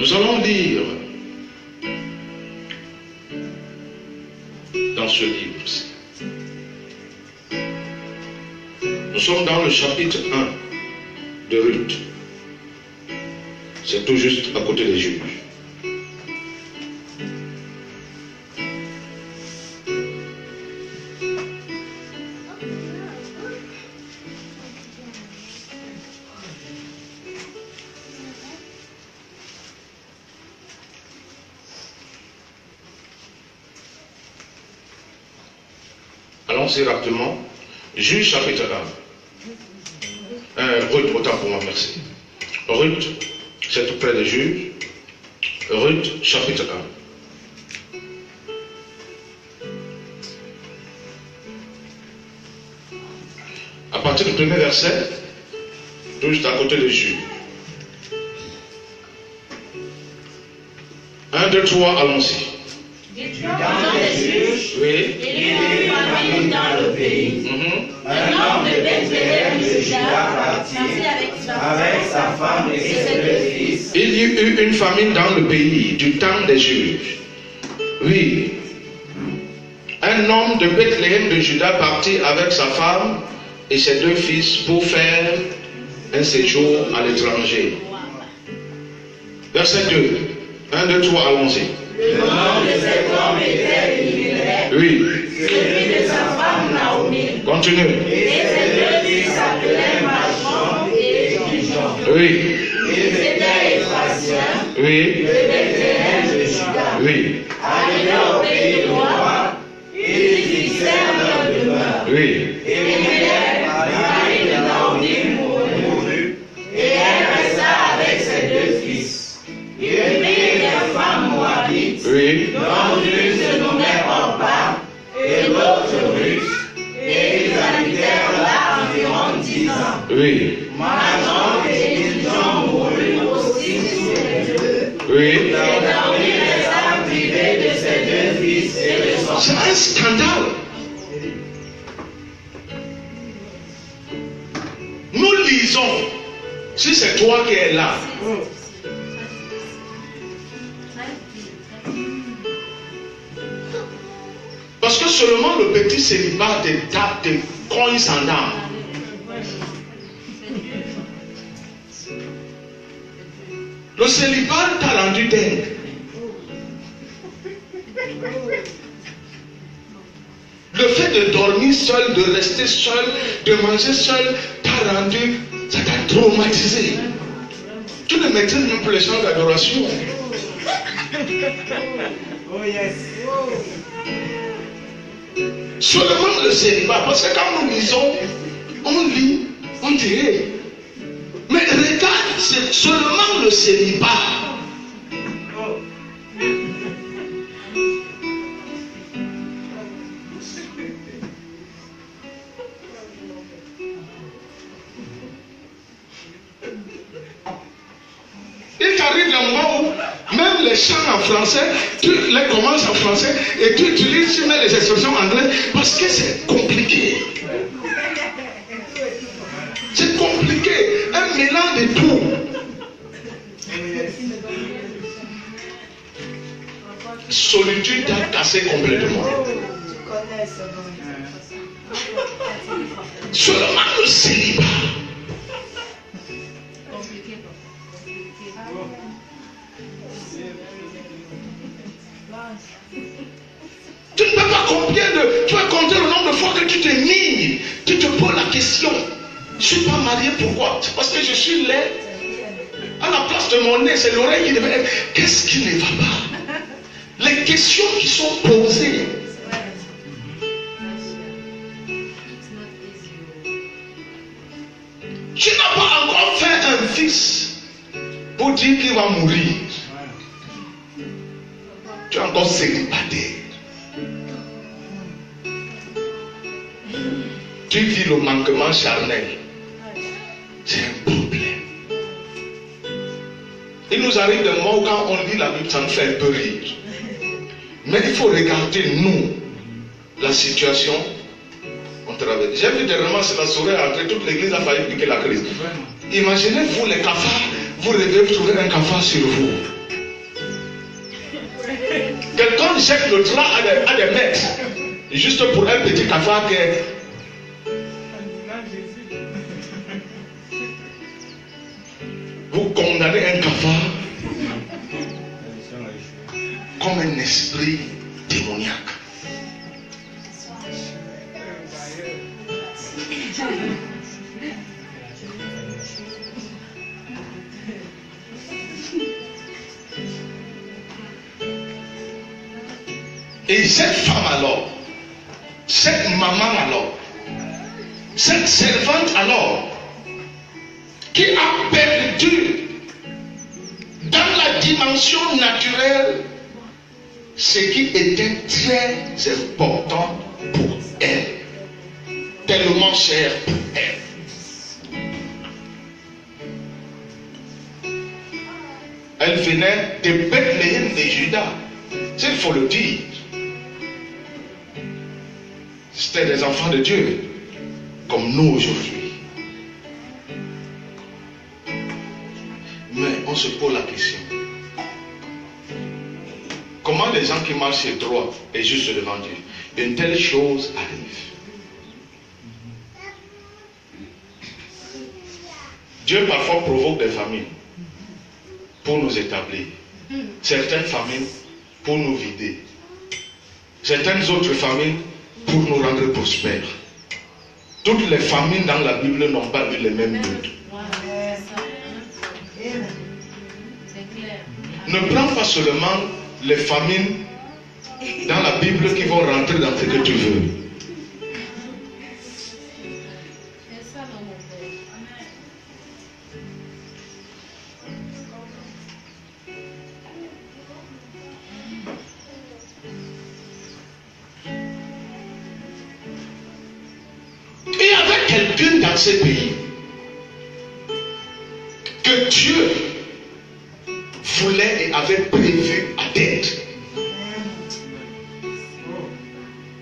Nous allons lire dans ce livre-ci. Nous sommes dans le chapitre 1 de Ruth. C'est tout juste à côté des juges. Allons-y rapidement. Juge chapitre 1. Ruth, autant pour moi, merci. Ruth, c'est tout près des juges. Ruth, chapitre 1. À partir du premier verset, tout juste à côté des juges. 1, 2, 3, allons-y. Du temps des juges, Oui. il y eut une famine dans le pays. Un homme de Bethléem de Juda partit avec sa femme et ses 2 fils. Il y eut une famine dans le pays du temps des juges. Oui. Un homme de Bethléem de Juda partit avec sa femme et ses 2 fils pour faire un séjour à l'étranger. Verset 2. 1, 2, 3, allons-y. Le nom de cet homme était Elimelech, Oui. celui de sa femme Naomi. Continue. Et ses 2 fils s'appelaient Malchon et Kilion. Oui. Ils étaient Éphrasiens Oui. de Bethléem de Juda. Oui. Arrivés au pays de Moab, ils y fixèrent leur demeure. Oui. Elimelech, mari de Naomi, mourut, et elle resta avec ses 2 fils. Il prit des femmes moabites, Oui. dont l'une se nommait Orpa et l'autre Ruth, et ils habitèrent là environ 10 ans. Oui. Malchon et Kilion moururent aussi tous les 2. Oui. Et Naomi resta privée de ses 2 fils et de son C'est un scandale. Nous lisons, si c'est toi qui es là, parce que seulement le petit célibat de cogne sans dame. Le célibat t'a rendu dingue. Le fait de dormir seul, de rester seul, de manger seul, t'a rendu, ça t'a traumatisé. Tu ne maîtrises même plus les chants d'adoration. Oh yes. Seulement le célibat, parce que quand nous lisons, on lit, on dirait. Mais regarde, c'est seulement le célibat. Il t'arrive un moment où même les chants en français, tu les commences en français et tu utilises, tu mets les expressions anglaises parce que c'est compliqué. C'est compliqué, un mélange de tout. Solitude t'a cassé complètement. Seulement le célibat. Tu ne peux pas tu vas compter le nombre de fois que tu te mis, tu te poses la question. Je ne suis pas marié, pourquoi? C'est parce que je suis laid. À la place de mon nez, c'est l'oreille qui devait être. Qu'est-ce qui ne va pas? Les questions qui sont posées. Tu n'as pas encore fait un fils pour dire qu'il va mourir. Tu es encore célibataire. Tu vis le manquement charnel. C'est un problème. Il nous arrive des moments où quand on lit la Bible, ça nous fait un peu rire. Mais il faut regarder, nous, la situation. On travaille. J'ai vu dernièrement, c'est la soirée après toute l'église a failli piquer la crise. Imaginez-vous les cafards, vous rêvez, vous trouvez un cafard sur vous. on jette le drap à des maîtres, juste pour un petit cafard que vous condamnez un cafard comme un esprit démoniaque. Et cette femme alors, cette maman alors, cette servante alors, qui a perdu dans la dimension naturelle ce qui était très important pour elle, tellement cher pour elle. Elle venait de Bethléem de Juda, il faut le dire. C'était des enfants de Dieu, comme nous aujourd'hui. Mais on se pose la question. Comment les gens qui marchent droit et juste devant Dieu, une telle chose arrive? Dieu parfois provoque des famines pour nous établir. Certaines famines pour nous vider. Certaines autres famines pour nous rendre prospères. Toutes les famines dans la Bible n'ont pas eu les mêmes buts. Ne prends pas seulement les famines dans la Bible qui vont rentrer dans ce que tu veux. Il y avait quelqu'un dans ce pays que Dieu voulait et avait prévu à d'être.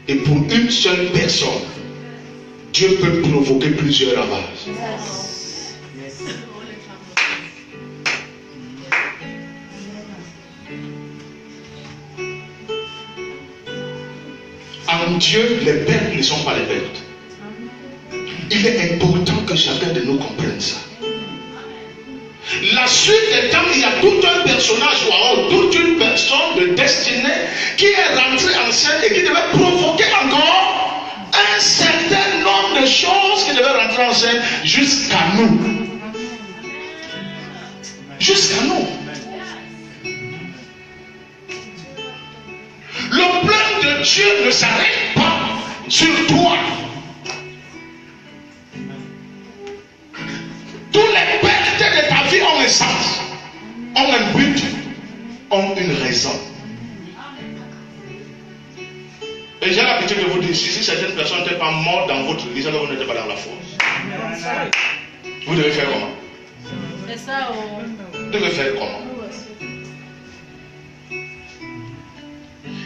Et pour une seule personne, Dieu peut provoquer plusieurs ravages. En Dieu, les pertes ne sont pas les pertes. Il est important que chacun de nous comprenne ça. La suite des temps, il y a tout un personnage ou alors toute une personne de destinée qui est rentrée en scène et qui devait provoquer encore un certain nombre de choses qui devaient rentrer en scène jusqu'à nous. Jusqu'à nous. Le plan de Dieu ne s'arrête pas sur toi. Tous les pertes de ta vie ont un sens, ont un but, ont une raison. Et j'ai l'habitude de vous dire, si certaines personnes n'étaient pas mortes dans votre église, alors vous n'étiez pas dans la force. Vous devez faire comment? Vous devez faire comment?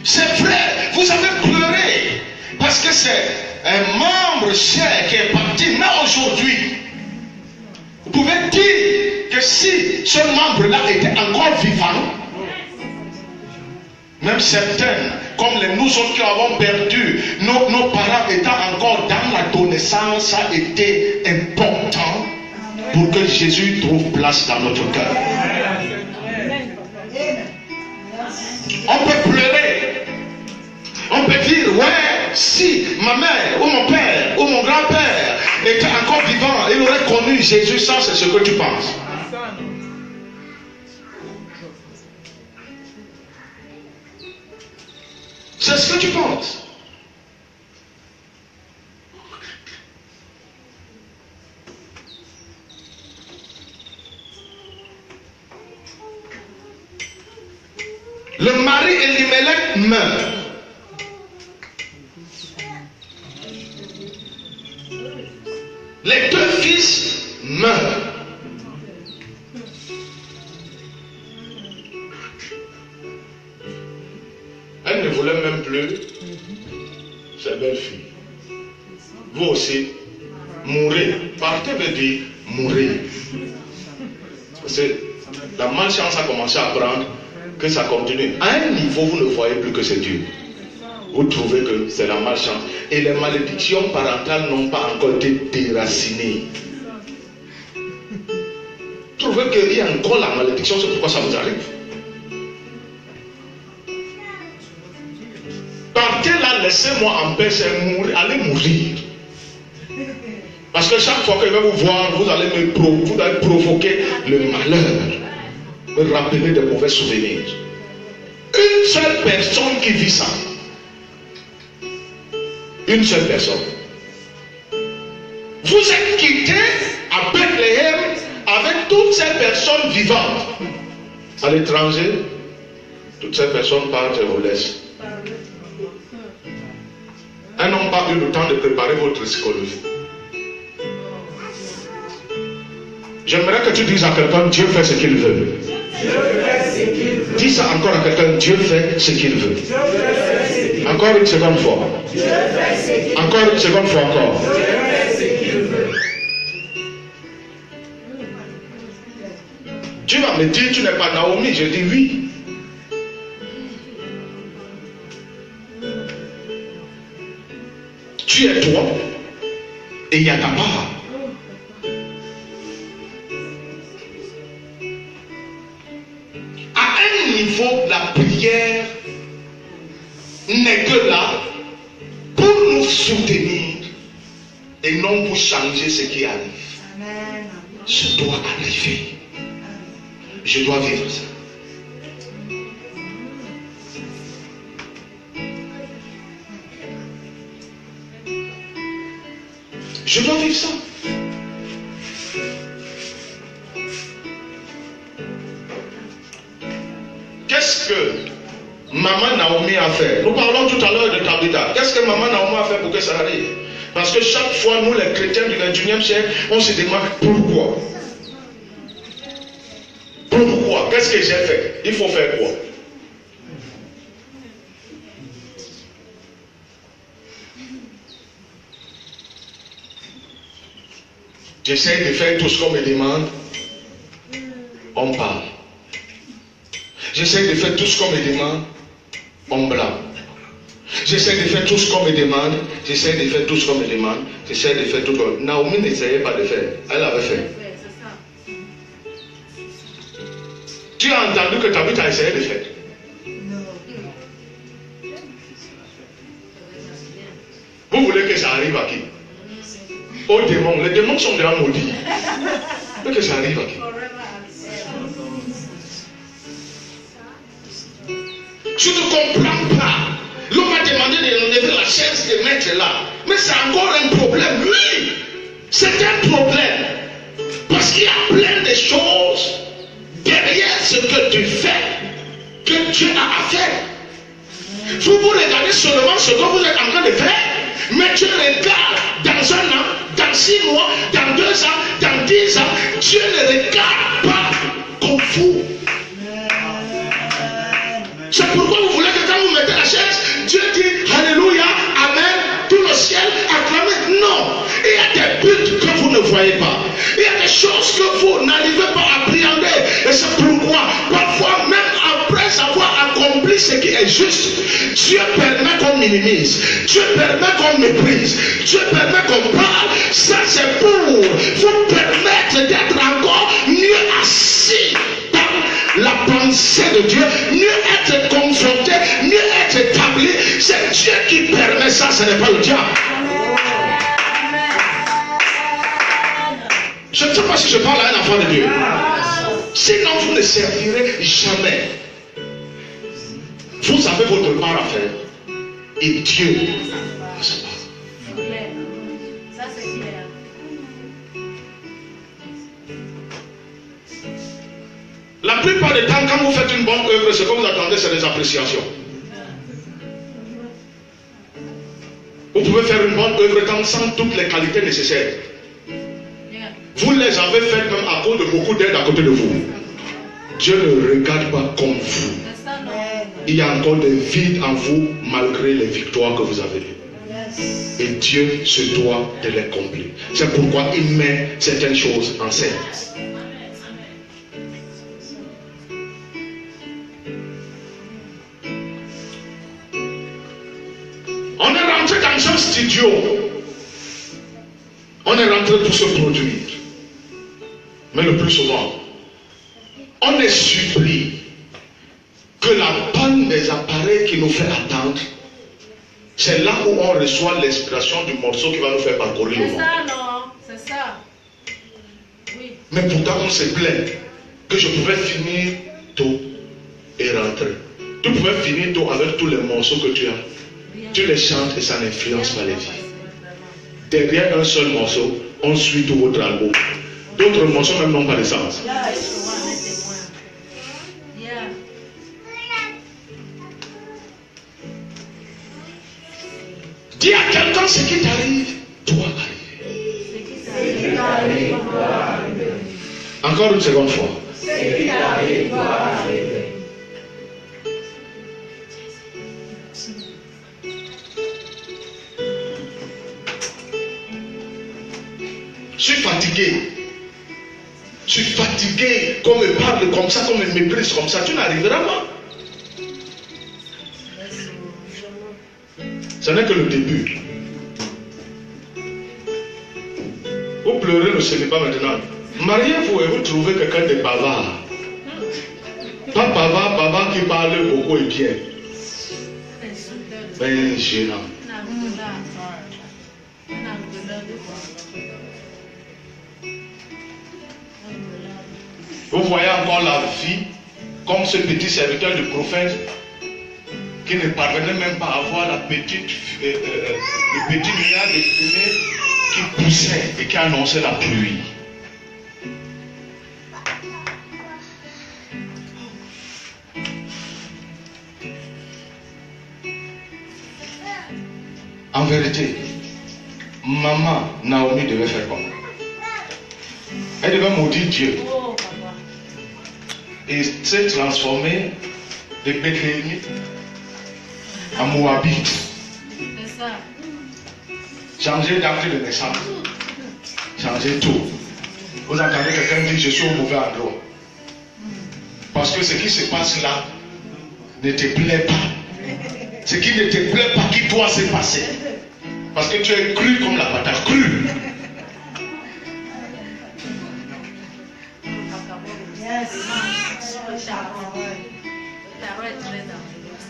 C'est vrai, vous avez pleuré parce que c'est un membre cher qui est parti, mais aujourd'hui, vous pouvez dire que si ce membre-là était encore vivant, même certains, comme nous autres qui avons perdu, nos parents étant encore dans l'adolescence, ça a été important pour que Jésus trouve place dans notre cœur. On peut pleurer. On peut dire, ouais, si ma mère ou mon père ou mon grand-père était encore vivant, il aurait connu Jésus. Ça, c'est ce que tu penses. C'est ce que tu penses. Le mari Elimelech meurt. Les deux fils meurent. Elle ne voulait même plus sa belle-fille. Vous aussi, mourir. Partez veut dire mourir. Parce que la malchance a commencé à prendre que ça continue. À un niveau, vous ne voyez plus que c'est Dieu. Vous trouvez que c'est la malchance. Et les malédictions parentales n'ont pas encore été déracinées. Vous trouvez qu'il y a encore la malédiction, c'est pourquoi ça vous arrive. Partez là, laissez-moi en paix, c'est mourir, allez mourir. Parce que chaque fois que je vais vous voir, vous allez provoquer le malheur, me rappeler de mauvais souvenirs. Une seule personne qui vit ça. Une seule personne. Vous êtes quitté à Bethléem avec toutes ces personnes vivantes. À l'étranger, toutes ces personnes partent et vous laissent. Elles n'ont pas eu le temps de préparer votre psychologie. J'aimerais que tu dises à quelqu'un, Dieu fait ce qu'il veut. Dis ça encore à quelqu'un, Dieu fait ce qu'il veut. Encore une seconde fois. Encore une seconde fois encore. Tu vas me dire, tu n'es pas Naomi. Je dis oui. Tu es toi et il y a ta part. À un niveau, la prière n'est que là pour nous soutenir et non pour changer ce qui arrive. Amen. Je dois arriver. Je dois vivre ça. Je dois vivre ça. Qu'est-ce que maman Naomi a fait? Nous parlons tout à l'heure de Tabitha. Qu'est-ce que maman Naomi a fait pour que ça arrive? Parce que chaque fois, nous les chrétiens du 21e siècle, on se demande pourquoi. Pourquoi? Qu'est-ce que j'ai fait? Il faut faire quoi? J'essaie de faire tout ce qu'on me demande. On parle. J'essaie de faire tout ce qu'on me demande. On blâme. J'essaie de faire tout ce qu'on me demande. J'essaie de faire tout ce qu'on me demande. J'essaie de faire tout ce qu'on me demande. Naomi n'essayait pas de faire. Elle avait fait. Tu as entendu que Tabitha a essayé de faire? Vous voulez que ça arrive à qui? Aux démons. Les démons sont déjà maudits. Mais que ça arrive à qui? Je ne comprends pas. L'homme m'a demandé d'enlever la chaise de mettre là. Mais c'est encore un problème. Oui, c'est un problème. Parce qu'il y a plein de choses derrière ce que tu fais que Dieu a à faire. Vous regardez seulement ce que vous êtes en train de faire, mais Dieu regarde dans un an, dans 6 mois, dans 2 ans, dans 10 ans. Dieu ne regarde pas comme vous. C'est pourquoi vous voulez que quand vous mettez la chaise, Dieu dit Alléluia, Amen, tout le ciel acclame. Non, il y a des buts que vous ne voyez pas. Il y a des choses que vous n'arrivez pas à appréhender. Et c'est pourquoi, parfois, même après avoir accompli ce qui est juste, Dieu permet qu'on minimise, Dieu permet qu'on méprise, Dieu permet qu'on parle. Ça, c'est pour vous permettre d'être encore mieux assis dans la pensée de Dieu, mieux être conforté, mieux être établi. C'est Dieu qui permet ça, ce n'est pas le diable. Je ne sais pas si je parle à un enfant de Dieu. Sinon, vous ne servirez jamais. Vous avez votre part à faire. Et Dieu a sa part. Ça, c'est clair. La plupart du temps, quand vous faites une bonne œuvre, ce que vous attendez, c'est des appréciations. Vous pouvez faire une bonne œuvre sans toutes les qualités nécessaires. Vous les avez faites même à cause de beaucoup d'aide à côté de vous. Dieu ne regarde pas comme vous. Il y a encore des vides en vous malgré les victoires que vous avez eues. Et Dieu se doit de les combler. C'est pourquoi il met certaines choses en scène. rentré dans un studio. On est rentré pour se produire. Mais le plus souvent, on est surpris que la panne des appareils qui nous fait attendre, c'est là où on reçoit l'inspiration du morceau qui va nous faire parcourir le monde. C'est ça, non? C'est ça. Oui. Mais pourtant, on se plaint que je pouvais finir tôt et rentrer. Tu pouvais finir tôt avec tous les morceaux que tu as. Tu les chantes et ça n'influence pas les vies. Derrière un seul morceau, on suit tout votre album. D'autres morceaux même n'ont pas de sens. Dis à quelqu'un ce qui t'arrive, doit arriver. Encore une seconde fois. Ce qui t'arrive doit arriver. Je suis fatigué. Je suis fatigué. Qu'on me parle comme ça, qu'on me méprise comme ça. Tu n'arriveras pas. Ce n'est que le début. Vous pleurez le célibat maintenant. Mariez-vous et vous trouvez quelqu'un de bavard. Pas bavard, bavard qui parle beaucoup et bien. Ben gênant. Vous voyez encore la vie comme ce petit serviteur du prophète qui ne parvenait même pas à voir le petit nuage de fumée qui poussait et qui annonçait la pluie. En vérité, maman Naomi devait faire quoi? Elle devait maudire Dieu. Et s'est transformée de Bethléemite en Moabite. C'est ça. Changer d'acte de naissance. Changer tout. Vous entendez quelqu'un dire je suis au mauvais endroit. Parce que ce qui se passe là ne te plaît pas. Ce qui ne te plaît pas qui doit se passer. Parce que tu es cru comme la patate, cru.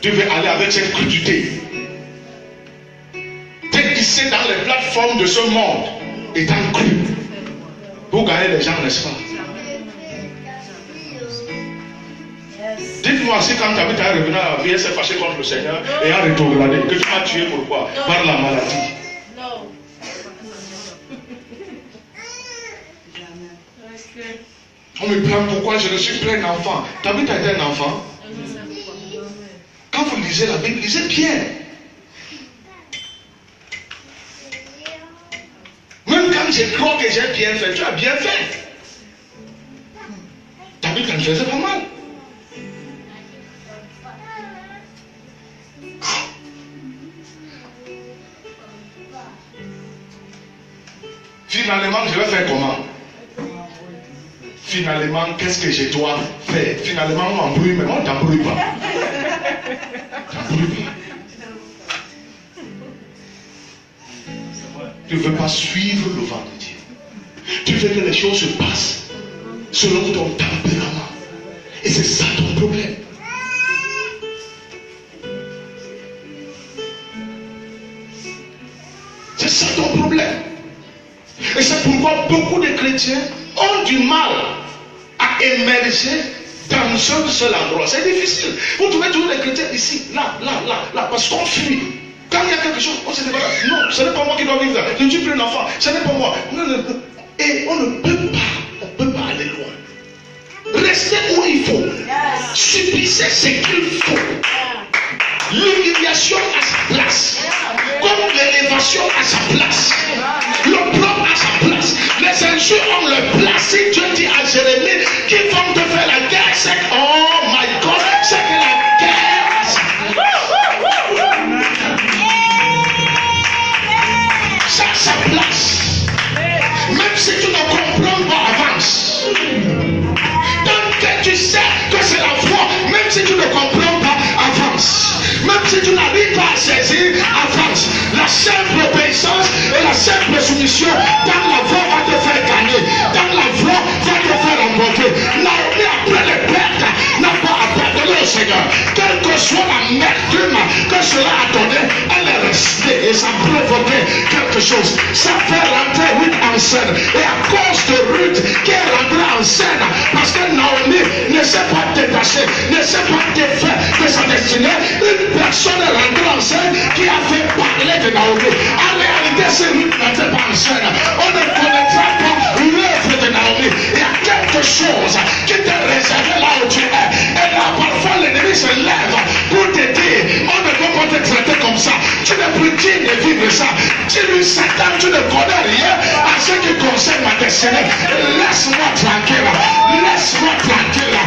Tu veux aller avec cette crudité. T'es glissé dans les plateformes de ce monde étant cru. Pour gagner les gens, n'est-ce pas? Dites-moi si quand tu habites à revenir à la vie, elle s'est fâchée contre le Seigneur et a rétrogradé. Que tu m'as tué pourquoi? Par la maladie. Non. On me plaint pourquoi je ne suis plus un enfant. Tu habites à être un enfant? Quand vous lisez la Bible, lisez bien. Même quand je crois que j'ai bien fait, tu as bien fait. Ta Bible, ça me faisait pas mal. Finalement, je vais faire comment? Finalement, qu'est-ce que je dois faire? Finalement, on m'embrouille, mais on ne t'embrouille pas. Tu ne veux pas suivre le vent de Dieu. Tu veux que les choses se passent selon ton tempérament. Et c'est ça ton problème. C'est ça ton problème. Et c'est pourquoi beaucoup de chrétiens ont du mal à émerger dans un seul endroit. C'est difficile. Vous trouvez toujours les chrétiens ici, là, parce qu'on fuit. Quand il y a quelque chose, on se débarrasse. Non, ce n'est pas moi qui dois vivre là. Je ne suis plus un enfant, ce n'est pas moi. Non. Et on ne peut pas aller loin. Restez où il faut. Subissez ce qu'il faut. L'humiliation à sa place. Comme l'élévation à sa place. Le propre à sa place. Les injures ont leur place. Si Dieu dit à Jérémie qu'ils vont te faire la guerre, c'est que, oh my God, c'est que la guerre a sa place. Ça a sa place. Même si tu ne comprends pas, avance. Tant que tu sais que c'est la foi, même si tu ne comprends pas, avance. Même si tu n'arrives pas à saisir, avance. simple obéissance et la simple soumission dans la voie va te faire gagner. Dans la voie va te faire remporter. Naomi, après les pertes, n'a pas abandonné au Seigneur. Quelle que soit la merveille que cela a donné, elle est restée et ça a provoqué quelque chose. Ça fait rentrer Ruth en scène. Et à cause de Ruth qui est rentrée en scène, parce que Naomi ne s'est pas détachée, ne s'est pas défait de sa destinée, une personne est rentrée en scène qui a fait parler de Naomi. En réalité, c'est Ruth n'était pas en scène. On ne connaîtra pas l'œuvre de Naomi. Il y a quelque chose qui t'est réservé là où tu es. Et là, parfois, l'ennemi se lève pour te dire, on ne peut pas te traiter comme ça. Tu n'es plus digne de vivre ça. Dis-lui, Satan, tu ne connais rien à ce qui concerne ma destinée. Laisse-moi tranquille. Laisse-moi tranquille.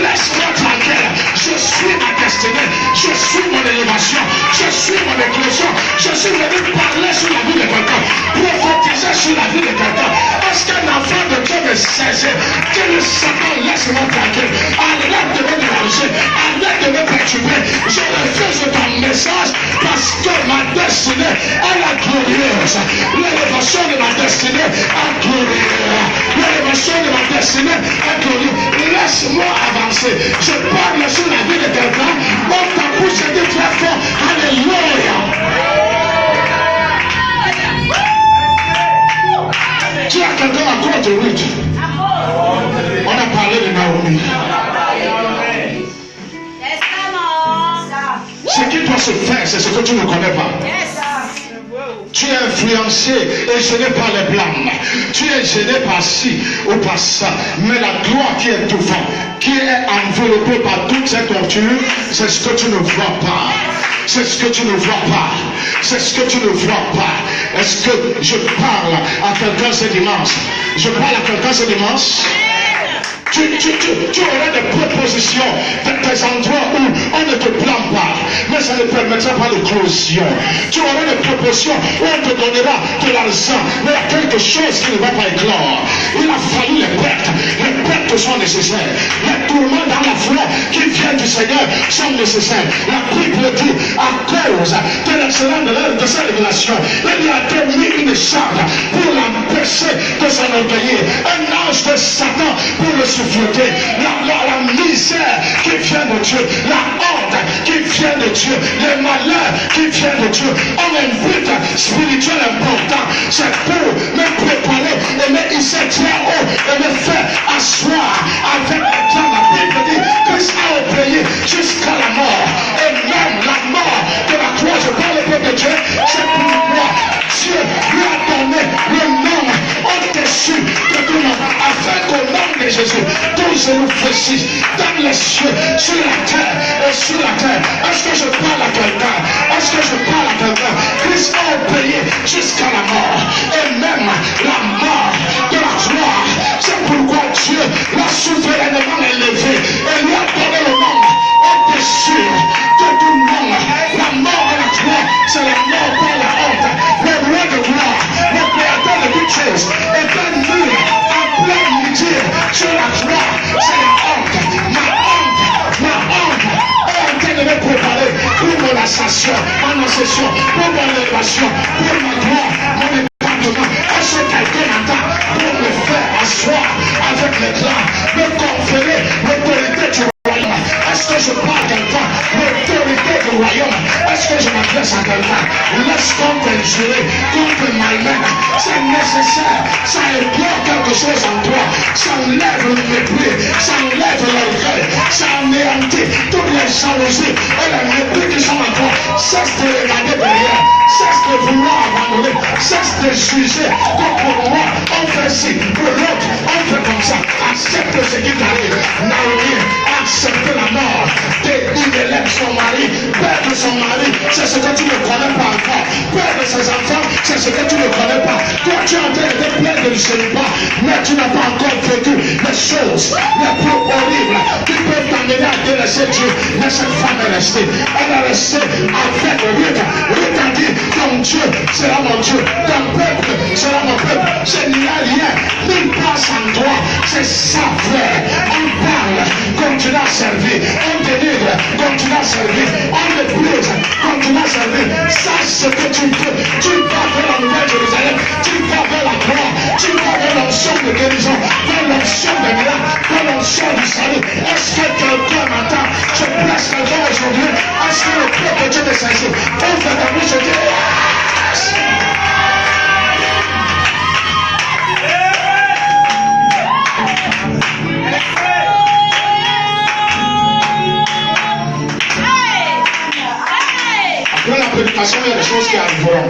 Laisse-moi tranquille. Je suis ma destinée. Je suis mon élévation. Je suis mon éclosion. Je suis venu parler sur la vie de quelqu'un. Prophétiser sur la vie de quelqu'un. Est-ce qu'un enfant de Dieu me saisit? Dis-lui, Satan, laisse-moi tranquille. Arrête de me déranger. Arrête de me perturber. Je refuse ton message parce que ma destinée, elle est glorieuse. L'élévation de ma destinée est glorieuse. L'élévation de ma destinée est glorieuse. Laisse-moi avancer. Je parle sur la vie de quelqu'un. Mon ta bouche est très fort. Alléluia. Tu as quelqu'un à cause de Ruth. On a parlé de Naomi. Ce qui doit se faire, c'est ce que tu ne connais pas. Tu es influencé et gêné par les blâmes. Tu es gêné par ci ou par ça. Mais la gloire qui est devant, qui est enveloppée par toute cette torture, c'est ce que tu ne vois pas. C'est ce que tu ne vois pas. C'est ce que tu ne vois pas. Est-ce que je parle à quelqu'un ce dimanche? Je parle à quelqu'un ce dimanche? Tu aurais des propositions, des endroits où on ne te blâme pas, mais ça ne permettra pas l'éclosion. Tu aurais des propositions où on te donnera de l'argent, mais il y a quelque chose qui ne va pas éclore. Il a fallu les pertes sont nécessaires. Les tourments dans la foi qui viennent du Seigneur sont nécessaires. La Bible dit, à cause de l'excellence de sa révélation, il a été mis une charge pour l'empêcher de s'enorgueillir. Un ange de Satan pour le souffleter. La misère qui vient de Dieu, la honte qui vient de Dieu, le malheur qui vient de Dieu ont un but spirituel important. C'est pour me préparer et me hisser très haut et me faire asseoir avec les gens. La Bible dit Christ a obéi jusqu'à la mort. Et même la mort de la croix, je parle au peuple de Dieu, c'est pourquoi Dieu lui a donné le nom au-dessus de tout nom, afin qu'au nom de Jésus, tous nous fléchissent dans les cieux, sur la terre et sur la terre. Est-ce que je parle à quelqu'un? Est-ce que je parle à quelqu'un? Christ a obéi jusqu'à la mort, et même la mort de la croix. C'est pourquoi Dieu l'a souverainement élevé et lui a donné le nom au-dessus de tout nom. La mort de la croix, c'est la mort par la honte. Le roi de gloire, le créateur de toutes choses, est venu en plein midi sur la croix. C'est la honte, ma honte, ma honte. Elle est en train de me préparer pour mon ascension, pour mon élévation, pour ma gloire, mon épanouissement. Est-ce que quelqu'un entend pour me faire asseoir avec l'éclat, me conférer l'autorité du royaume? Est-ce que je parle à quelqu'un? L'autorité du royaume. Est-ce que je m'adresse à quelqu'un? Laisse qu'on t'injurer, qu'on te malmène. C'est nécessaire. Ça éclore quelque chose en toi. Ça enlève le mépris. Ça enlève l'orgueil. Ça anéantit toutes les jalousies et les mépris qui sont en toi. Cesse de regarder derrière. Cesse de vouloir abandonner. Cesse de juger. Comme pour moi, on fait ci. Pour l'autre, on fait comme ça. Accepte ce qui t'arrive. Naomi accepte la mort. Il élève son mari. Perdre son mari, c'est ce que tu ne connais pas encore. Perdre ses enfants, c'est ce que tu ne connais pas. Toi, tu es en train de te plaindre du célibat, mais tu n'as pas encore vécu les choses les plus horribles qui peuvent t'amener à délaisser Dieu. Mais cette femme est restée. Elle est restée avec Ruth. Ruth a dit, ton Dieu sera mon Dieu. Ton peuple sera mon peuple. Je n'y a rien, nulle part sans toi. C'est ça, frère. On parle, continue à servir. On dénigre, continue à servir. On méprise, continue à servir. Sache ce que tu veux. Tu bénédiction du salut. Est-ce que quelqu'un m'entend? Je blesse quelqu'un aujourd'hui. Est-ce que le peuple de Dieu me saisit? Ouvre ta bouche et dis yes! Après la prédication, il y a des choses qui arriveront.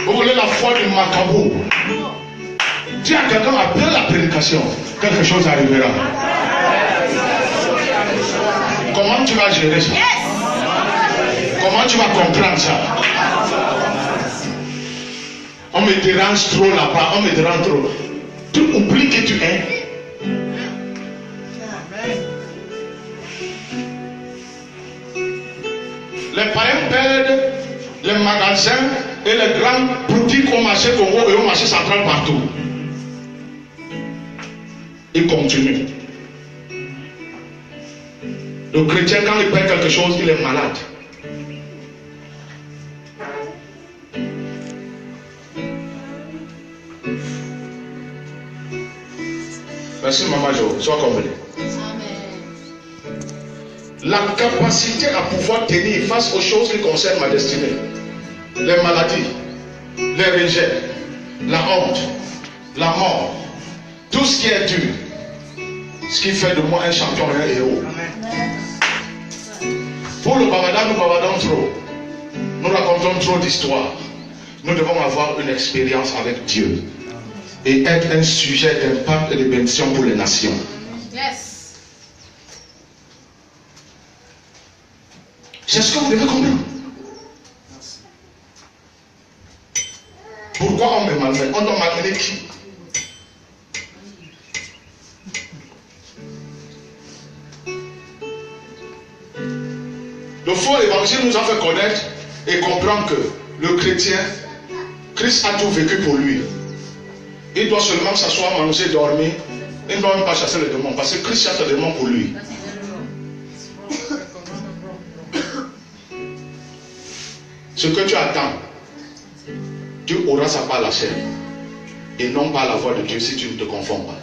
Vous voulez la foi du Macabo? Dis à quelqu'un, après la prédication, quelque chose arrivera. Comment tu vas gérer ça? Comment tu vas comprendre ça? On me dérange trop là-bas, on me dérange trop. Tu oublies que tu es. Les païens perdent les magasins et les grandes boutiques au marché Congo et au marché central partout. Ils continuent. Le chrétien, quand il perd quelque chose, il est malade. Merci Maman Jo, sois convenu. La capacité à pouvoir tenir face aux choses qui concernent ma destinée, les maladies, les rejets, la honte, la mort, tout ce qui est dur, ce qui fait de moi un champion et un héros. Pour le Bavada, nous bavardons trop, nous racontons trop d'histoires. Nous devons avoir une expérience avec Dieu et être un sujet d'impact et de bénédiction pour les nations. Yes. C'est ce que vous devez comprendre. Pourquoi on me malmène? On doit malmener qui? Le faux évangile nous a fait connaître et comprendre que le chrétien, Christ a tout vécu pour lui. Il doit seulement s'asseoir, manger, dormir. Il ne doit même pas chasser les démons parce que Christ chasse les démons pour lui. Ce que tu attends, tu auras ça par la chair et non par la voix de Dieu si tu ne te confonds pas.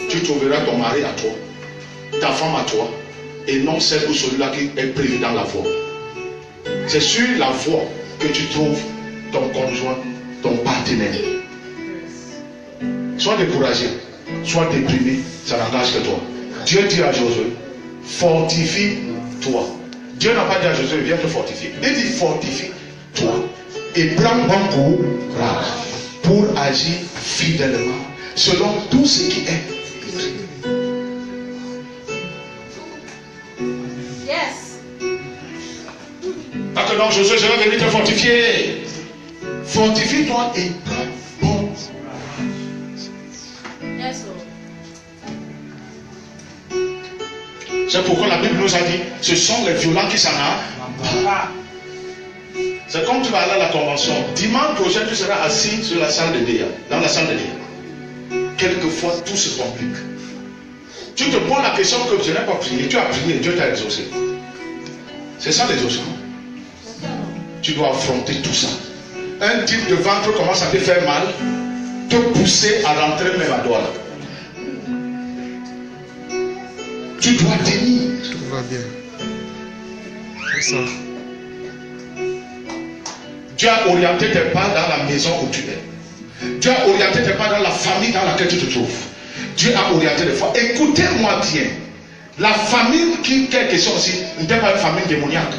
Tu trouveras ton mari à toi, ta femme à toi et non celle ou celui-là qui est prévu dans la voie. C'est sur la voie que tu trouves ton conjoint, ton partenaire. Sois découragé, sois déprimé, ça n'engage que toi. Dieu dit à Josué, fortifie-toi. Dieu n'a pas dit à Josué, viens te fortifier. Il dit fortifie-toi et prends bon courage pour agir fidèlement selon tout ce qui est écrit. Yes. Pas que non, Josué, je vais venir te fortifier. Fortifie-toi et prends bon courage. Yes. C'est pourquoi la Bible nous a dit, ce sont les violents qui s'en ont. C'est comme tu vas aller à la convention. Dimanche prochain, tu seras assis sur la salle de Déa, dans la salle de Déa. Quelquefois, tout se complique. Tu te poses la question que je n'ai pas prié. Tu as prié, Dieu t'a exaucé. C'est ça l'exaucement. Tu dois affronter tout ça. Un type de ventre commence à te faire mal, te pousser à rentrer même à droite. Tu dois tenir. Tout va bien. C'est ça. Dieu a orienté tes pas dans la maison où tu es. Dieu a orienté tes pas dans la famille dans laquelle tu te trouves. Dieu a orienté les fois. Écoutez-moi bien. La famille qui est question aussi n'était pas une famille démoniaque.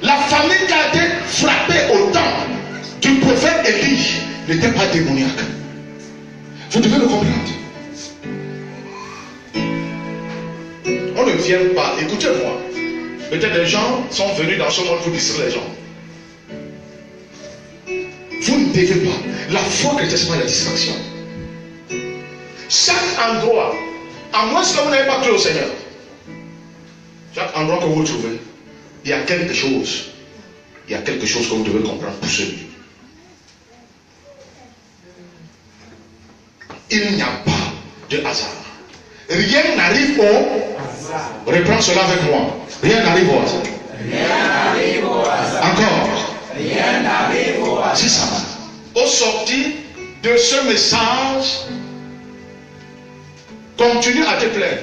La famille qui a été frappée au temps du prophète Élie n'était pas démoniaque. Vous devez le comprendre. On ne vient pas, écoutez-moi. Peut-être des gens sont venus dans ce monde pour distraire les gens. Vous ne devez pas. La foi chrétienne, ce n'est pas la distraction. Chaque endroit, à moins que vous n'avez pas cru au Seigneur, chaque endroit que vous trouvez, il y a quelque chose. Il y a quelque chose que vous devez comprendre pour celui. Il n'y a pas de hasard. Rien n'arrive au hasard. Reprends cela avec moi. Rien n'arrive au hasard. Rien n'arrive au hasard. Encore. Rien n'arrive au hasard. C'est ça. Au sortir de ce message, continue à te plaindre.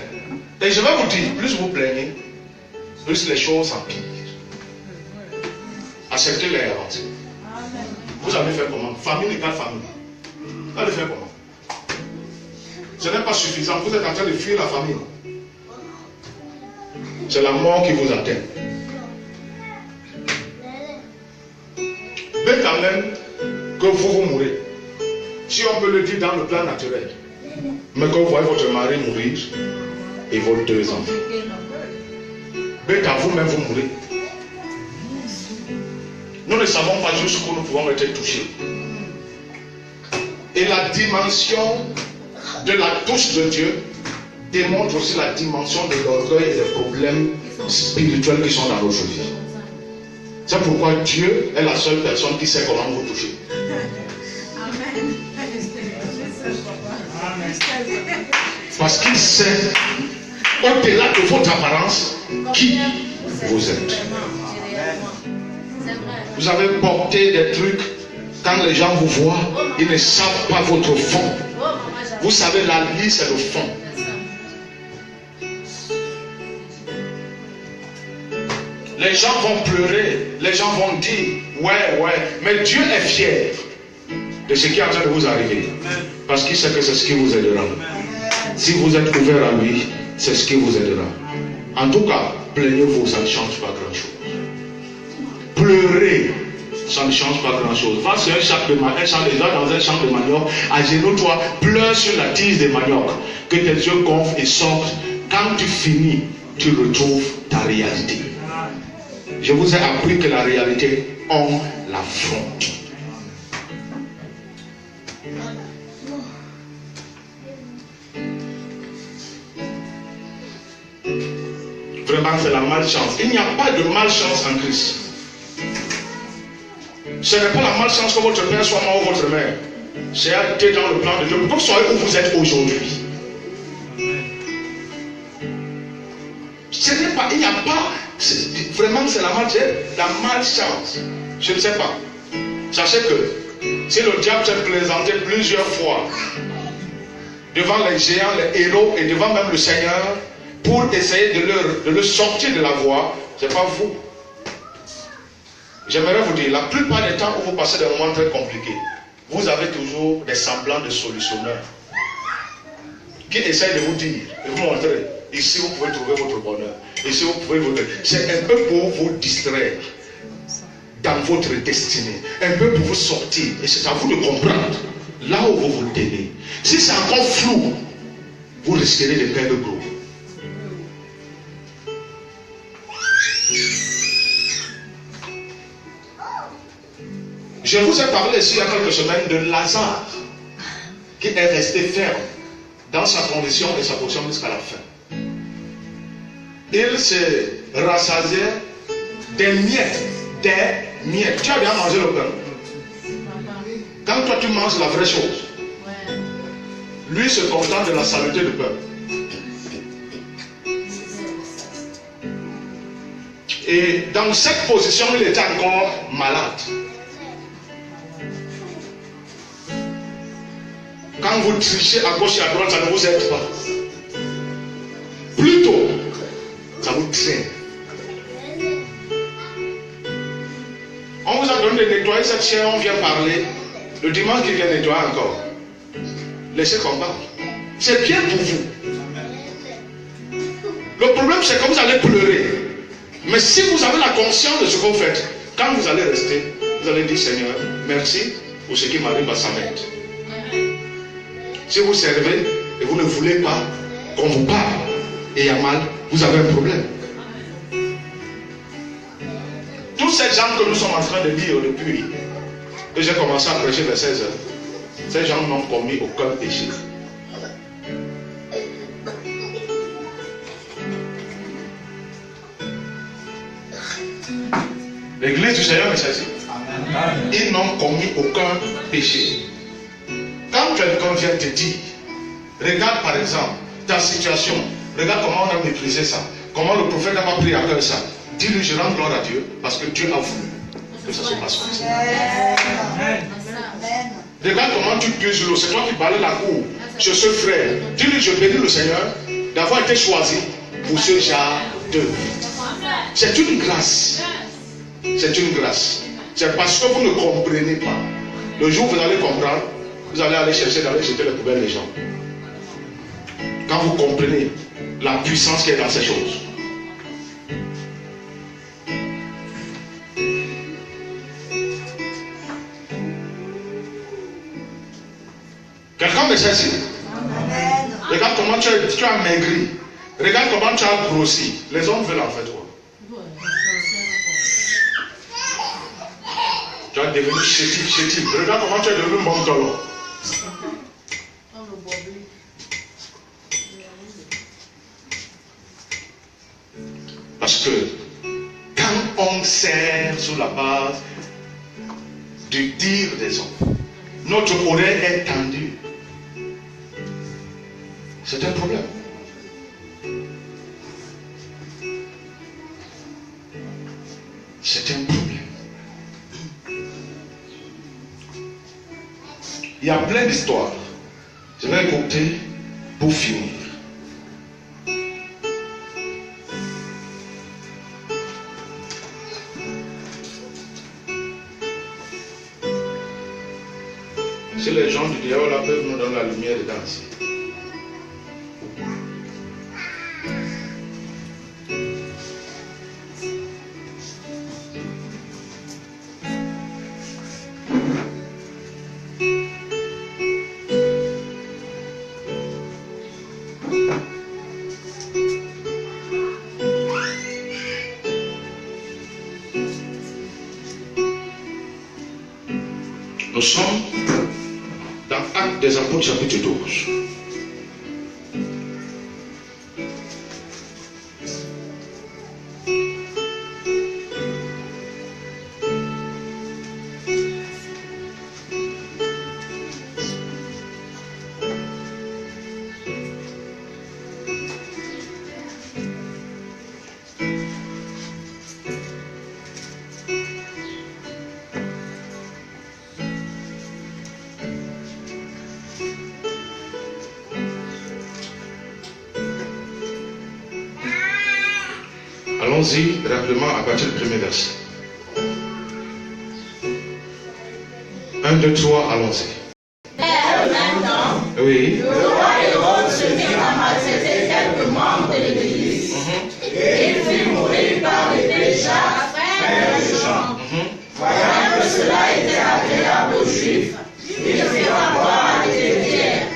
Et je vais vous dire, plus vous plaignez, plus les choses empirent. Acceptez les avancées. Vous allez faire comment? Famille n'est pas famille. Vous allez faire comment? Ce n'est pas suffisant. Vous êtes en train de fuir la famille. C'est la mort qui vous atteint. Mais quand même que vous mourrez. Si on peut le dire dans le plan naturel. Mais quand vous voyez votre mari mourir et vos 2 enfants. Mais quand vous-même vous mourrez. Nous ne savons pas jusqu'où nous pouvons être touchés. Et la dimension de la touche de Dieu démontre aussi la dimension de l'orgueil et des problèmes spirituels qui sont dans notre vie. C'est pourquoi Dieu est la seule personne qui sait comment vous toucher. Amen. Parce qu'il sait, au-delà de votre apparence, qui vous êtes. Vous avez porté des trucs, quand les gens vous voient, ils ne savent pas votre fond. Vous savez, la vie, c'est le fond. Les gens vont pleurer, les gens vont dire, ouais, mais Dieu est fier de ce qui est en train de vous arriver. Parce qu'il sait que c'est ce qui vous aidera. Si vous êtes ouvert à lui, c'est ce qui vous aidera. En tout cas, plaignez-vous, ça ne change pas grand-chose. Pleurer, ça ne change pas grand-chose. Va sur un champ de manioc, dans un champ de manioc, agenouille-toi, pleure sur la tige de manioc, que tes yeux gonflent et sortent. Quand tu finis, tu retrouves ta réalité. Je vous ai appris que la réalité on l'affronte. Vraiment, c'est la malchance. Il n'y a pas de malchance en Christ. Ce n'est pas la malchance que votre père soit mort ou votre mère. C'est été dans le plan de Dieu. Pour que vous soyez où vous êtes aujourd'hui. Ce n'est pas, il n'y a pas, vraiment c'est la malchance. Je ne sais pas. Sachez que si le diable s'est présenté plusieurs fois devant les géants, les héros et devant même le Seigneur pour essayer de le sortir de la voie, ce n'est pas vous. J'aimerais vous dire, la plupart des temps où vous passez des moments très compliqués, vous avez toujours des semblants de solutionneurs qui essayent de vous dire et vous montrer, ici vous pouvez trouver votre bonheur, ici vous pouvez vous... C'est un peu pour vous distraire dans votre destinée, un peu pour vous sortir, et c'est à vous de comprendre là où vous vous tenez. Si c'est encore flou, vous risquerez de perdre gros. Je vous ai parlé ici il y a quelques semaines de Lazare qui est resté ferme dans sa condition et sa position jusqu'à la fin. Il se rassasiait des miettes. Tu as bien mangé le pain. Quand toi tu manges la vraie chose, lui se contente de la saleté du pain. Et dans cette position, il était encore malade. Quand vous trichez à gauche et à droite, ça ne vous aide pas. Plutôt, ça vous traîne. On vous a donné de nettoyer cette chair, on vient parler. Le dimanche qui vient nettoyer encore. Laissez combattre. C'est bien pour vous. Le problème, c'est que vous allez pleurer. Mais si vous avez la conscience de ce que vous faites, quand vous allez rester, vous allez dire Seigneur, merci pour ce qui m'arrive à sa main. Si vous servez et vous ne voulez pas qu'on vous parle et il y a mal, vous avez un problème. Tous ces gens que nous sommes en train de lire depuis que j'ai commencé à prêcher vers 16 heures, ces gens n'ont commis aucun péché. L'église du Seigneur est celle-ci. Ils n'ont commis aucun péché. Quand quelqu'un vient te dire, regarde par exemple ta situation, regarde comment on a maîtrisé ça, comment le prophète n'a pas pris à cœur ça, dis-lui je rends gloire à Dieu parce que Dieu a voulu. que ça se passe comme ça. Regarde comment tu puises l'eau. C'est toi qui balais la cour chez ce frère. Dis-lui, je bénis le Seigneur d'avoir été choisi pour ce genre d'œuvre. C'est une grâce. C'est une grâce. C'est parce que vous ne comprenez pas. Le jour où vous allez comprendre, vous allez aller chercher, d'aller jeter les poubelles des gens. Quand vous comprenez la puissance qui est dans ces choses. Quelqu'un me saisit. Regarde comment tu as maigri. Regarde comment tu as grossi. Les hommes veulent en faire toi. Tu as devenu chétif. Regarde comment tu es devenu montolo. Parce que quand on sert sur la base du dire des hommes, notre oreille est tendue. C'est un problème. C'est un problème. Il y a plein d'histoires. Je vais écouter pour finir. Si les gens du diable là peuvent nous donner la lumière dedans ici. Nous sommes dans Actes des Apôtres chapitre 12. Allons-y rapidement à partir du premier verset. 1, 2, 3, allons-y. Oui. Le roi Hérode se fit ramasser quelques membres de l'église et il fit mourir par l'épée Jacques, frère de Jean. Voyant que cela était agréable aux Juifs, il fit rapport à l'Écriture.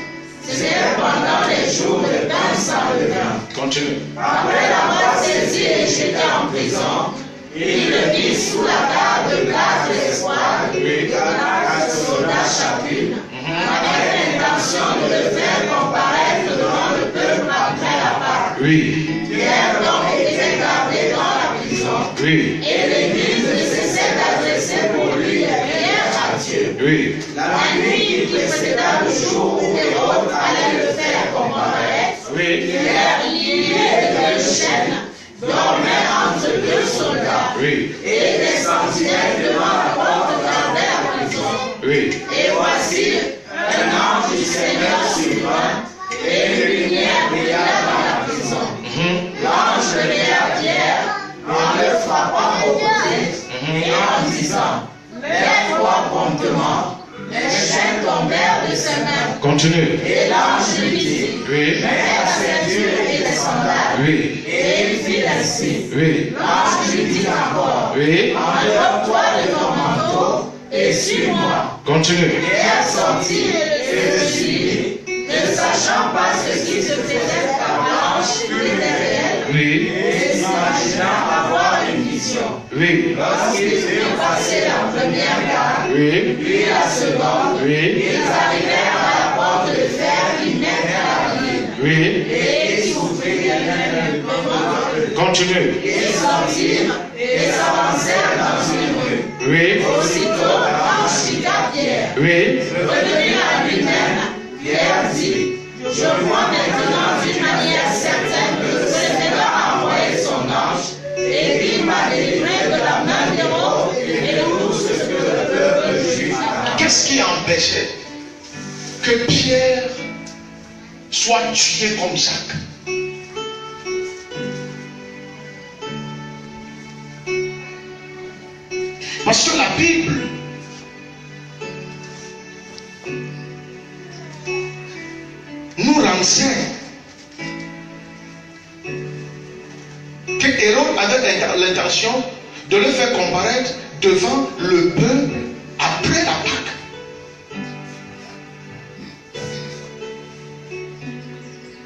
C'était pendant les jours de pain sans levain. Continue. Après l'avoir saisi et jeté en prison, il le mit sous la garde de 4 escouades, Oui. 4 soldats chacune, avec l'intention de le faire comparaître devant le peuple après la Pâque. Oui. Pierre donc était gardé dans la prison, Oui. et l'Église ne cessait d'adresser pour lui les prières à Dieu. Oui. La nuit qui précéda le jour où Hérode allait le faire comparaître, Oui. Pierre, lié de chaînes, dormait entre 2 soldats, Oui. et des sentinelles devant la porte gardaient la prison. Oui. Et voici, un ange du Seigneur survint, et une lumière brilla dans la prison. L'ange levait à Pierre, en le frappant au côté, et en disant, lève-toi promptement. Les chaînes tombèrent de ses mains. Continue. Et l'ange lui dit, Oui. mets ta ceinture et tes sandales. Oui. Et il fit ainsi. Oui. L'ange lui dit encore, Oui. enlève-toi de ton manteau et suis-moi. Continue. Pierre sortit et le suivit, ne sachant pas ce qui se faisait par l'ange qui était réel, Oui. et s'imaginant avoir une vision. Oui. Lorsqu'ils furent passés la première garde, Oui. puis la seconde, Oui. ils arrivèrent à la porte de fer qui mène à la ville, Oui. et ils s'ouvrirent le Continue. Ils sortirent et s'avancèrent dans une rue. Oui. Aussitôt, l'ange dit à Pierre, Oui. revenu à lui-même, Pierre dit, je vois maintenant d'une manière certaine que le Seigneur a envoyé son ange et qu'il m'a délivré de la main d'Hérode et de tout qu'est-ce qui empêchait que Pierre soit tué comme Jacques? Parce que la Bible nous renseigne que Hérode avait l'intention de le faire comparaître devant le peuple après la Pâque.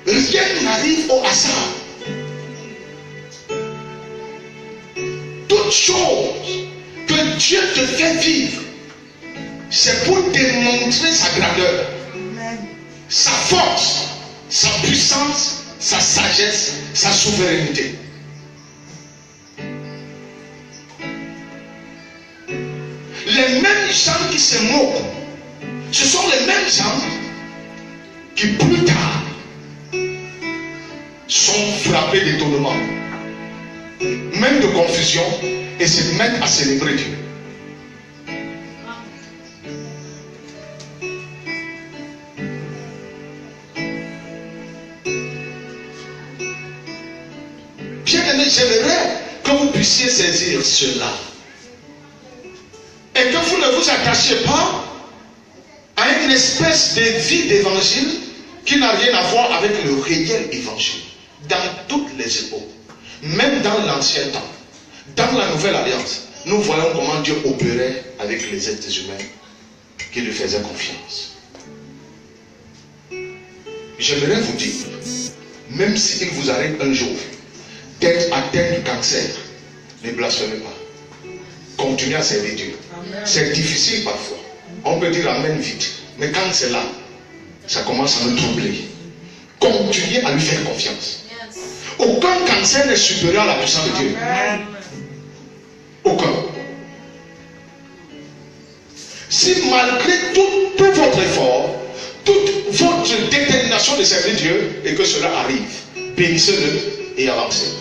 Rien n'arrive au hasard. Toute chose que Dieu te fait vivre, c'est pour démontrer sa grandeur, sa force, sa puissance, sa sagesse, sa souveraineté. Les mêmes gens qui se moquent, ce sont les mêmes gens qui plus tard sont frappés d'étonnement, même de confusion, et se mettent à célébrer Dieu. Bien-aimés, j'aimerais que vous puissiez saisir cela et que vous ne vous attachiez pas à une espèce de vie d'évangile qui n'a rien à voir avec le réel évangile. Dans toutes les époques, même dans l'ancien temps, dans la nouvelle alliance, nous voyons comment Dieu opérait avec les êtres humains qui lui faisaient confiance. J'aimerais vous dire, même s'il vous arrive un jour d'être atteint du cancer, ne blasphémez pas. Continuez à servir Dieu. C'est difficile parfois. On peut dire amen vite. Mais quand c'est là, ça commence à nous troubler. Continuez à lui faire confiance. Aucun cancer n'est supérieur à la puissance de Dieu. Aucun. Si malgré tout votre effort, toute votre détermination de servir Dieu, et que cela arrive, bénissez-le et avancez.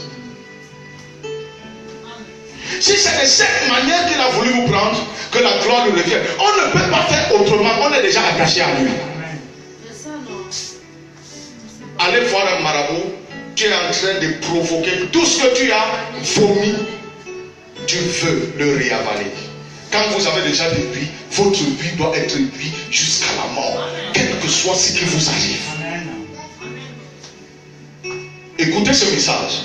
Si c'est de cette manière qu'il a voulu vous prendre, que la gloire lui revienne. On ne peut pas faire autrement, on est déjà attaché à lui. Allez voir un marabout, tu es en train de provoquer tout ce que tu as vomi, tu veux le réavaler. Quand vous avez déjà des vies, votre vie doit être vie jusqu'à la mort, quel que soit ce qui vous arrive. Écoutez ce message,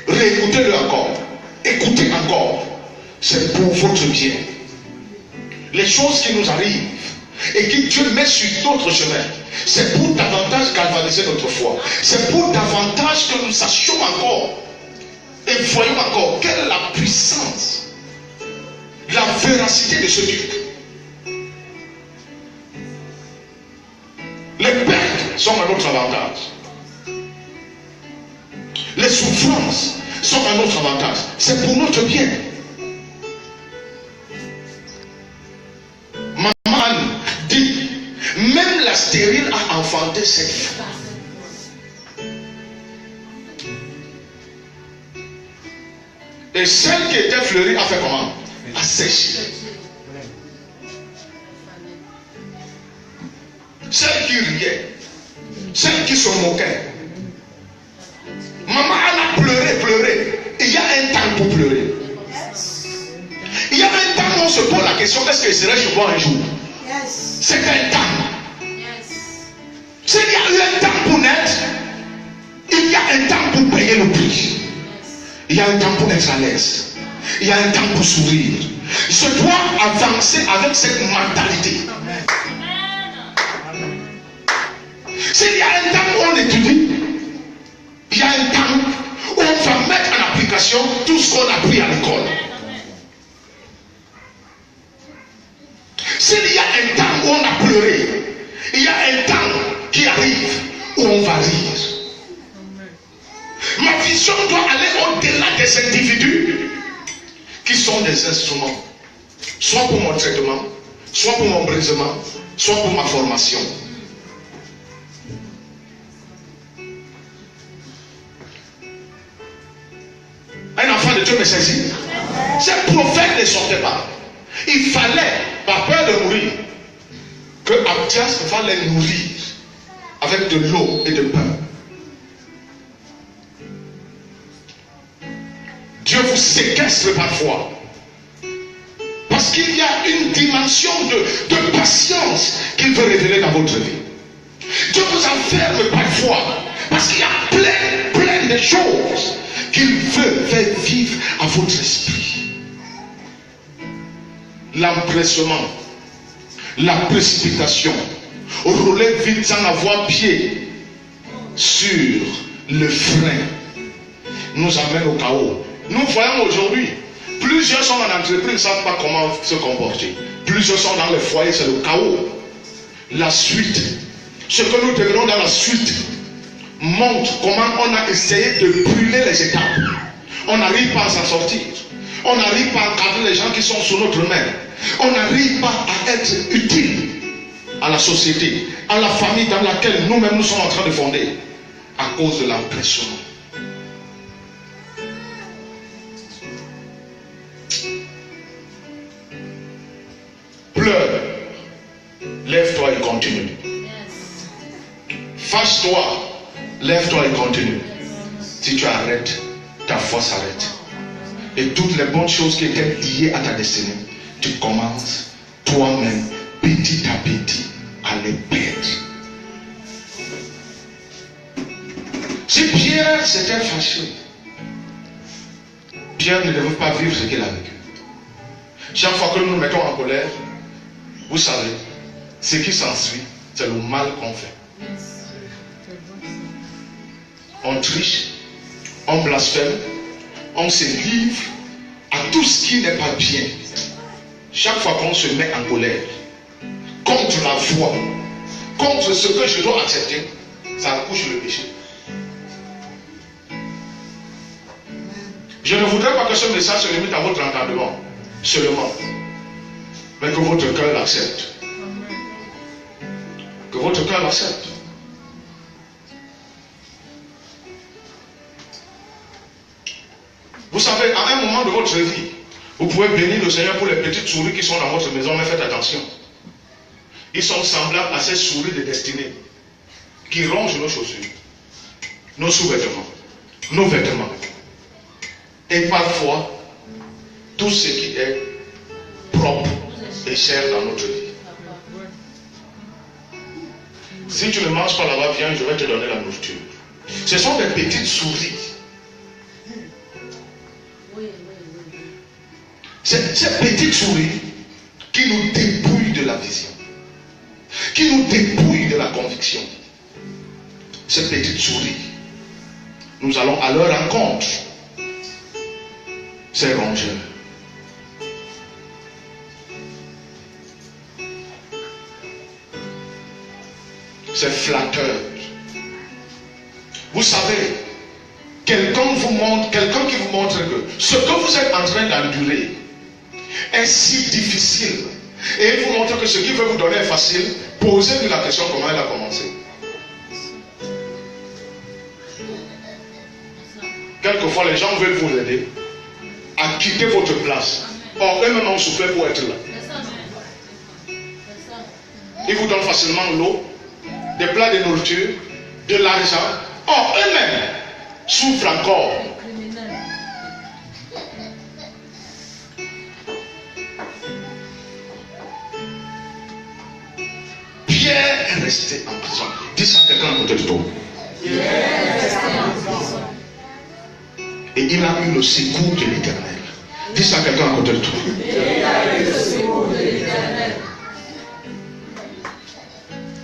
réécoutez-le encore, écoutez encore, c'est pour votre bien. Les choses qui nous arrivent et que Dieu met sur d'autres chemins, c'est pour davantage galvaniser notre foi. C'est pour davantage que nous sachions encore et voyons encore quelle est la puissance, la véracité de ce Dieu. Les pertes sont à notre avantage. Les souffrances sont à notre avantage. C'est pour notre bien. Maman Anne dit, même la stérile a enfanté cette femme. Et celle qui était fleurie a fait comment? A séché. Celle qui riait, celle qui se moquait. Maman Anne a pleuré. Il y a un temps pour pleurer. Il y a un temps où on se pose la question, est-ce que je serai chez moi un jour? C'est un temps. S'il y a eu un temps pour naître, il y a un temps pour payer le prix. Il y a un temps pour être à l'aise. Il y a un temps pour sourire. Je dois avancer avec cette mentalité. S'il y a un temps où on étudie, il y a un temps où on va mettre en application tout ce qu'on a appris à l'école. S'il y a un temps où on a pleuré, il y a un temps qui arrive où on va rire. Ma vision doit aller au-delà des individus qui sont des instruments, soit pour mon traitement, soit pour mon brisement, soit pour ma formation. Un enfant de Dieu me saisit. Ces prophètes ne sortaient pas. Il fallait, par peur de mourir, que Abdias va les nourrir avec de l'eau et de pain. Dieu vous séquestre parfois. Parce qu'il y a une dimension de patience qu'il veut révéler dans votre vie. Dieu vous enferme parfois. Parce qu'il y a plein de choses qu'il veut faire vivre à votre esprit. L'empressement, la précipitation, rouler vite sans avoir pied sur le frein nous amène au chaos. Nous voyons aujourd'hui, plusieurs sont en entreprise, ne savent pas comment se comporter. Plusieurs sont dans le foyer, c'est le chaos. La suite, ce que nous devenons dans la suite, montre comment on a essayé de brûler les étapes. On n'arrive pas à s'en sortir. On n'arrive pas à encadrer les gens qui sont sous notre main. On n'arrive pas à être utile à la société, à la famille dans laquelle nous-mêmes nous sommes en train de fonder, à cause de l'impression. Pleure, lève-toi et continue. Fâche-toi, lève-toi et continue. Si tu arrêtes, ta foi s'arrête. Et toutes les bonnes choses qui étaient liées à ta destinée, tu commences toi-même, petit à petit, à les perdre. Si Pierre s'était fâché, Pierre ne devait pas vivre ce qu'il a vécu. Chaque fois que nous nous mettons en colère, vous savez, ce qui s'ensuit, c'est le mal qu'on fait. On triche, on blasphème, on se livre à tout ce qui n'est pas bien. Chaque fois qu'on se met en colère contre la foi, contre ce que je dois accepter, ça accouche le péché. Je ne voudrais pas que ce message se limite à votre entendement seulement, mais que votre cœur l'accepte. Que votre cœur l'accepte. Vous savez, à un moment de votre vie, vous pouvez bénir le Seigneur pour les petites souris qui sont dans votre maison, mais faites attention. Ils sont semblables à ces souris de destinée qui rongent nos chaussures, nos sous-vêtements, nos vêtements. Et parfois, tout ce qui est propre et cher dans notre vie. Si tu ne manges pas là-bas, viens, je vais te donner la nourriture. Ce sont des petites souris. Ces petites souris qui nous dépouillent de la vision, qui nous dépouillent de la conviction. Ces petites souris, nous allons à leur rencontre. Ces rongeurs. Ces flatteurs. Vous savez, quelqu'un qui vous montre que ce que vous êtes en train d'endurer est si difficile, et il vous montre que ce qu'il veut vous donner est facile, posez-lui la question comment elle a commencé. Quelquefois, les gens veulent vous aider à quitter votre place. Or, eux-mêmes ont souffert pour être là. Ils vous donnent facilement l'eau, des plats de nourriture, de l'argent. Or, eux-mêmes souffrent encore. Pierre est resté en prison. Dis ça à quelqu'un à côté de toi. Et il a eu le secours de l'Éternel. Dis ça à quelqu'un à côté de toi. Il a eu le secours de l'Éternel.